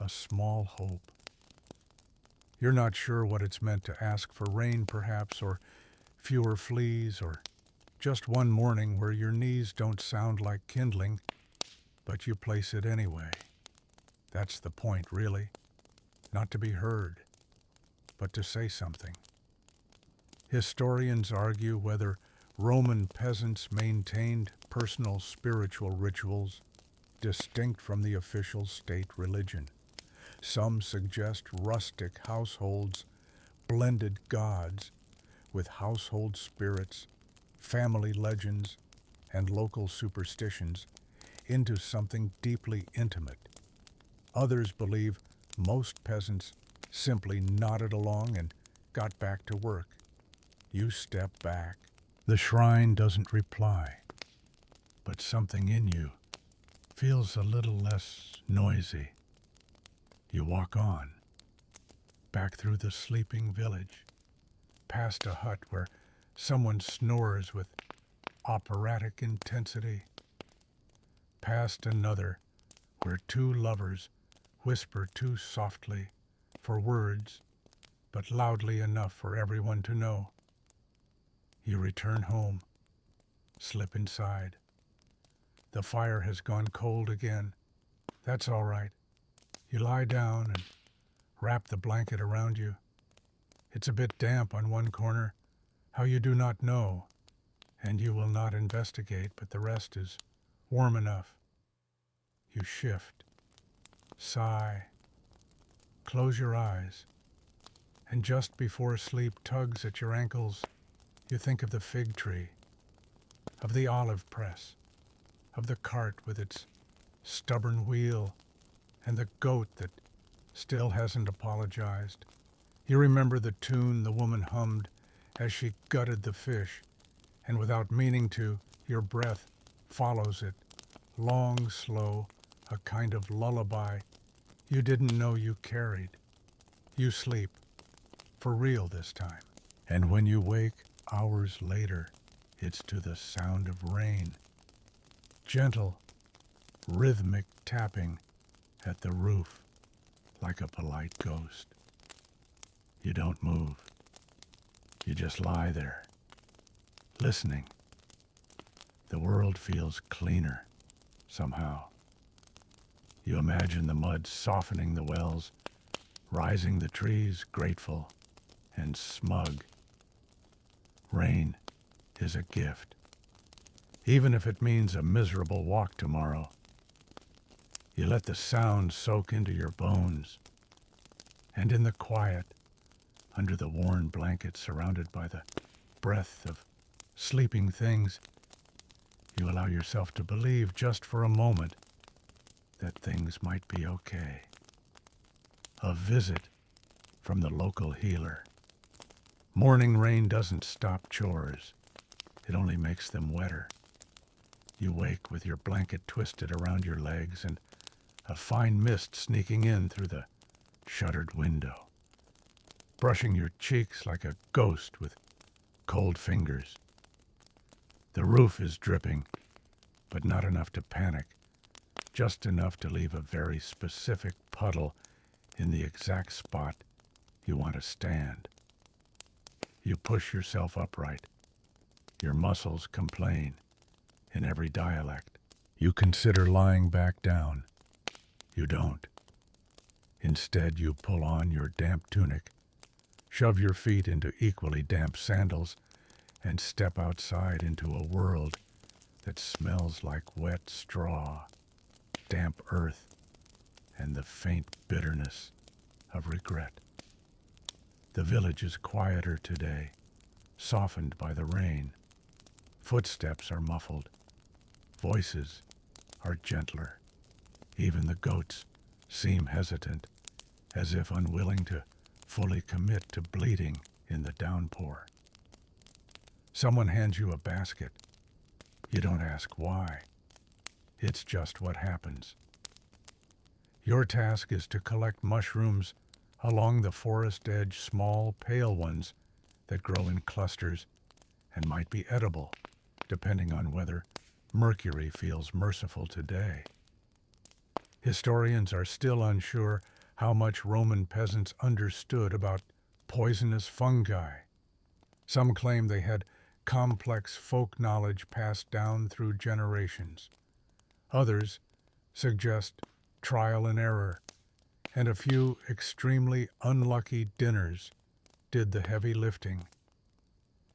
a small hope. You're not sure what it's meant to ask for rain, perhaps, or fewer fleas, or just one morning where your knees don't sound like kindling, but you place it anyway. That's the point, really. Not to be heard, but to say something. Historians argue whether Roman peasants maintained personal spiritual rituals distinct from the official state religion. Some suggest rustic households blended gods with household spirits, family legends, and local superstitions into something deeply intimate. Others believe most peasants simply nodded along and got back to work. You step back. The shrine doesn't reply, but something in you feels a little less noisy. You walk on, back through the sleeping village, past a hut where someone snores with operatic intensity, past another where two lovers whisper too softly for words, but loudly enough for everyone to know. You return home, slip inside. The fire has gone cold again. That's all right. You lie down and wrap the blanket around you. It's a bit damp on one corner, how you do not know, and you will not investigate, but the rest is warm enough. You shift, sigh, close your eyes, and just before sleep tugs at your ankles, you think of the fig tree, of the olive press, of the cart with its stubborn wheel, and the goat that still hasn't apologized. You remember the tune the woman hummed as she gutted the fish, and without meaning to, your breath follows it, long, slow, a kind of lullaby you didn't know you carried. You sleep, for real this time. And when you wake hours later, it's to the sound of rain. Gentle, rhythmic tapping at the roof like a polite ghost. You don't move. You just lie there, listening. The world feels cleaner, somehow. You imagine the mud softening the wells, rising the trees, grateful and smug. Rain is a gift, even if it means a miserable walk tomorrow. You let the sound soak into your bones, and in the quiet, under the worn blanket surrounded by the breath of sleeping things, you allow yourself to believe just for a moment that things might be okay. A visit from the local healer. Morning rain doesn't stop chores. It only makes them wetter. You wake with your blanket twisted around your legs and a fine mist sneaking in through the shuttered window, brushing your cheeks like a ghost with cold fingers. The roof is dripping, but not enough to panic, just enough to leave a very specific puddle in the exact spot you want to stand. You push yourself upright. Your muscles complain in every dialect. You consider lying back down. You don't. Instead, you pull on your damp tunic, shove your feet into equally damp sandals, and step outside into a world that smells like wet straw, damp earth, and the faint bitterness of regret. The village is quieter today, softened by the rain. Footsteps are muffled. Voices are gentler. Even the goats seem hesitant, as if unwilling to fully commit to bleating in the downpour. Someone hands you a basket. You don't ask why. It's just what happens. Your task is to collect mushrooms along the forest edge, small, pale ones that grow in clusters and might be edible, depending on whether mercury feels merciful today. Historians are still unsure how much Roman peasants understood about poisonous fungi. Some claim they had complex folk knowledge passed down through generations. Others suggest trial and error, and a few extremely unlucky dinners did the heavy lifting.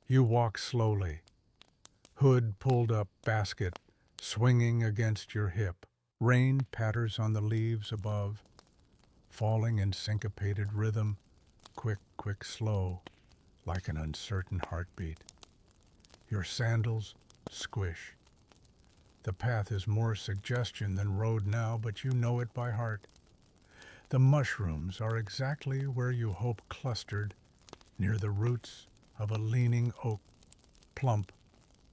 You walk slowly, hood pulled up, basket swinging against your hip. Rain patters on the leaves above, falling in syncopated rhythm, quick, quick, slow, like an uncertain heartbeat. Your sandals squish. The path is more suggestion than road now, but you know it by heart. The mushrooms are exactly where you hope clustered, near the roots of a leaning oak, plump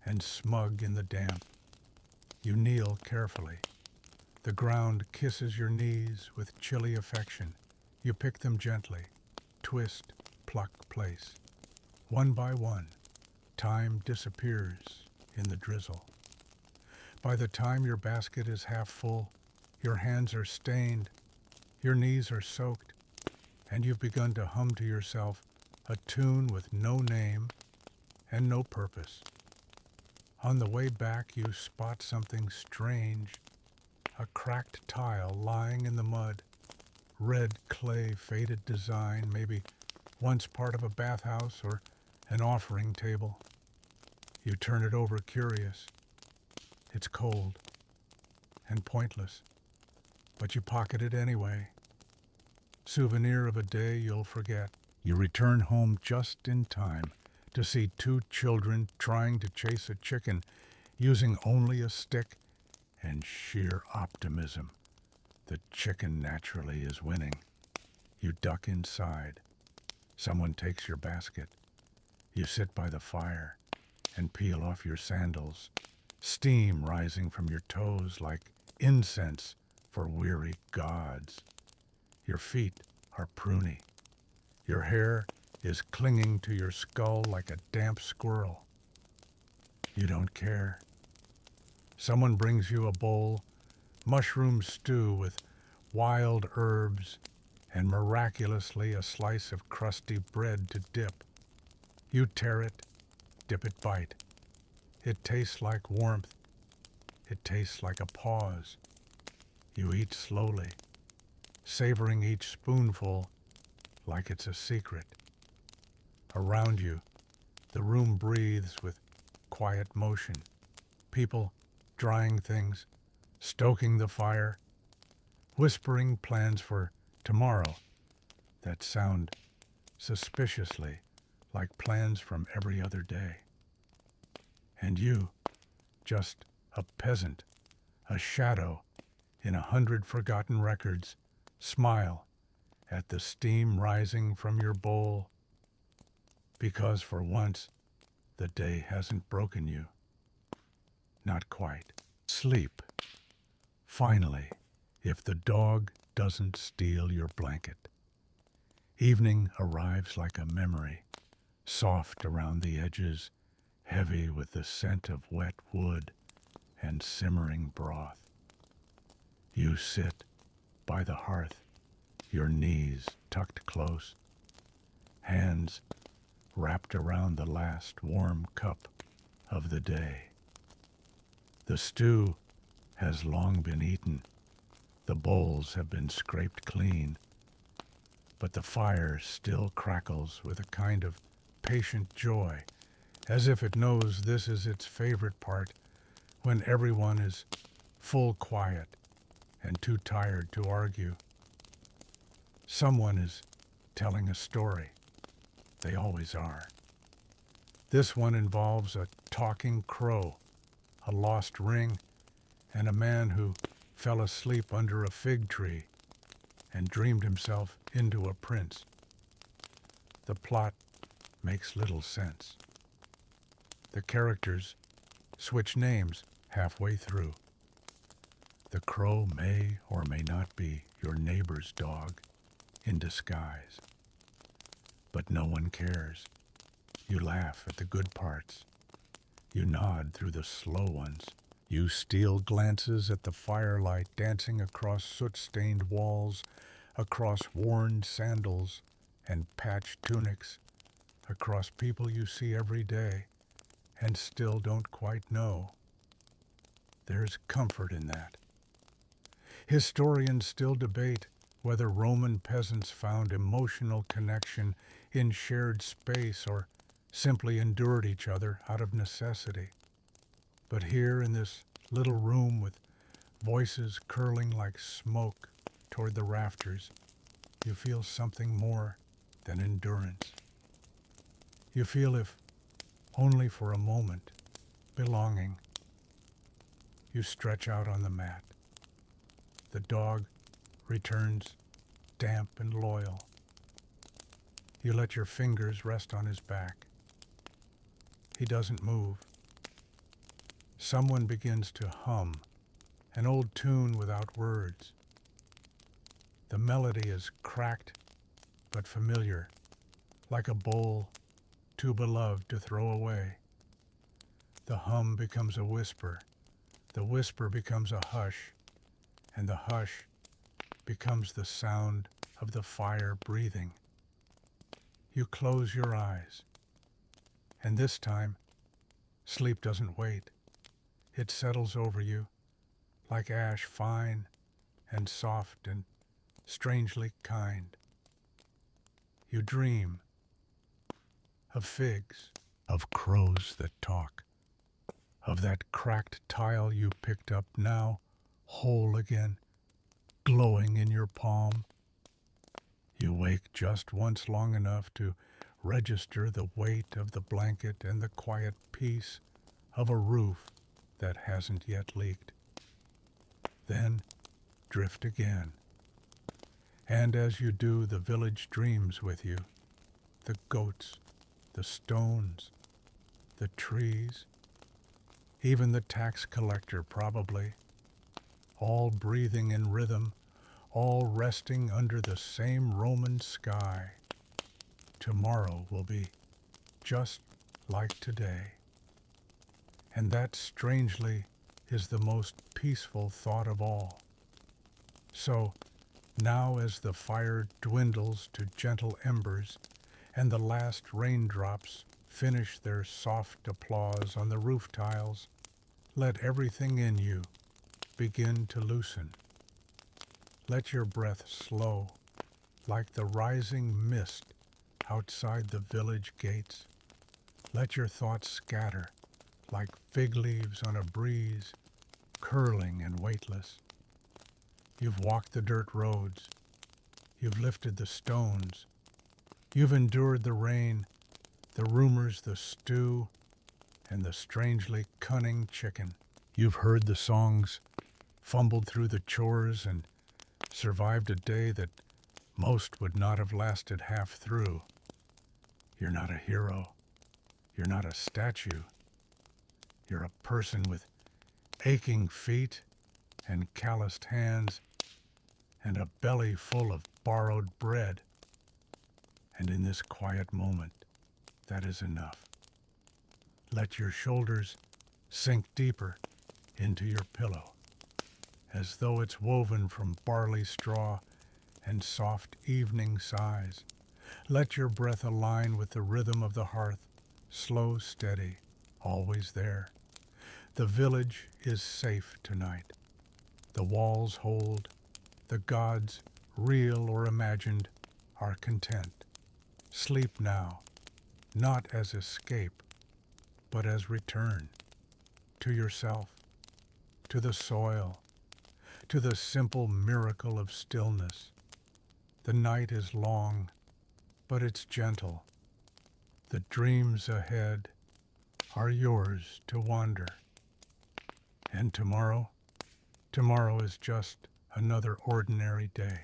and smug in the damp. You kneel carefully. The ground kisses your knees with chilly affection. You pick them gently, twist, pluck, place. One by one, time disappears in the drizzle. By the time your basket is half full, your hands are stained, your knees are soaked, and you've begun to hum to yourself a tune with no name and no purpose. On the way back, you spot something strange, a cracked tile lying in the mud, red clay faded design, maybe once part of a bathhouse or an offering table. You turn it over curious. It's cold and pointless, but you pocket it anyway. Souvenir of a day you'll forget. You return home just in time to see two children trying to chase a chicken using only a stick and sheer optimism. The chicken naturally is winning. You duck inside. Someone takes your basket. You sit by the fire and peel off your sandals, steam rising from your toes like incense for weary gods. Your feet are pruny. Your hair is clinging to your skull like a damp squirrel. You don't care. Someone brings you a bowl, mushroom stew with wild herbs, and miraculously a slice of crusty bread to dip. You tear it, dip it, bite. It tastes like warmth. It tastes like a pause. You eat slowly, savoring each spoonful like it's a secret. Around you, the room breathes with quiet motion. People drying things, stoking the fire, whispering plans for tomorrow that sound suspiciously like plans from every other day. And you, just a peasant, a shadow in 100 forgotten records, smile at the steam rising from your bowl, because for once the day hasn't broken you. Not quite. Sleep. Finally, if the dog doesn't steal your blanket. Evening arrives like a memory, soft around the edges, heavy with the scent of wet wood and simmering broth. You sit by the hearth, your knees tucked close, hands wrapped around the last warm cup of the day. The stew has long been eaten. The bowls have been scraped clean, but the fire still crackles with a kind of patient joy, as if it knows this is its favorite part, when everyone is full quiet and too tired to argue. Someone is telling a story. They always are. This one involves a talking crow, a lost ring, and a man who fell asleep under a fig tree and dreamed himself into a prince. The plot makes little sense. The characters switch names halfway through. The crow may or may not be your neighbor's dog in disguise. But no one cares. You laugh at the good parts. You nod through the slow ones. You steal glances at the firelight dancing across soot-stained walls, across worn sandals and patched tunics, across people you see every day and still don't quite know. There's comfort in that. Historians still debate whether Roman peasants found emotional connection in shared space or simply endured each other out of necessity. But here in this little room with voices curling like smoke toward the rafters, you feel something more than endurance. You feel, if only for a moment, belonging. You stretch out on the mat. The dog returns damp and loyal. You let your fingers rest on his back. He doesn't move. Someone begins to hum an old tune without words. The melody is cracked but familiar, like a bowl too beloved to throw away. The hum becomes a whisper, the whisper becomes a hush, and the hush becomes the sound of the fire breathing. You close your eyes, and this time, sleep doesn't wait. It settles over you like ash, fine and soft and strangely kind. You dream of figs, of crows that talk, of that cracked tile you picked up now, whole again, glowing in your palm. You wake just once long enough to register the weight of the blanket and the quiet peace of a roof that hasn't yet leaked. Then drift again. And as you do, the village dreams with you. The goats, the stones, the trees, even the tax collector probably, all breathing in rhythm, all resting under the same Roman sky. Tomorrow will be just like today. And that, strangely, is the most peaceful thought of all. So, now as the fire dwindles to gentle embers, and the last raindrops finish their soft applause on the roof tiles, let everything in you begin to loosen. Let your breath slow, like the rising mist outside the village gates. Let your thoughts scatter, like fig leaves on a breeze, curling and weightless. You've walked the dirt roads. You've lifted the stones. You've endured the rain, the rumors, the stew, and the strangely cunning chicken. You've heard the songs, fumbled through the chores, and survived a day that most would not have lasted half through. You're not a hero. You're not a statue. You're a person with aching feet and calloused hands and a belly full of borrowed bread. And in this quiet moment, that is enough. Let your shoulders sink deeper into your pillow, as though it's woven from barley straw and soft evening sighs. Let your breath align with the rhythm of the hearth, slow, steady, always there. The village is safe tonight. The walls hold. The gods, real or imagined, are content. Sleep now, not as escape, but as return to yourself, to the soil, to the simple miracle of stillness. The night is long, but it's gentle. The dreams ahead are yours to wander. And tomorrow is just another ordinary day.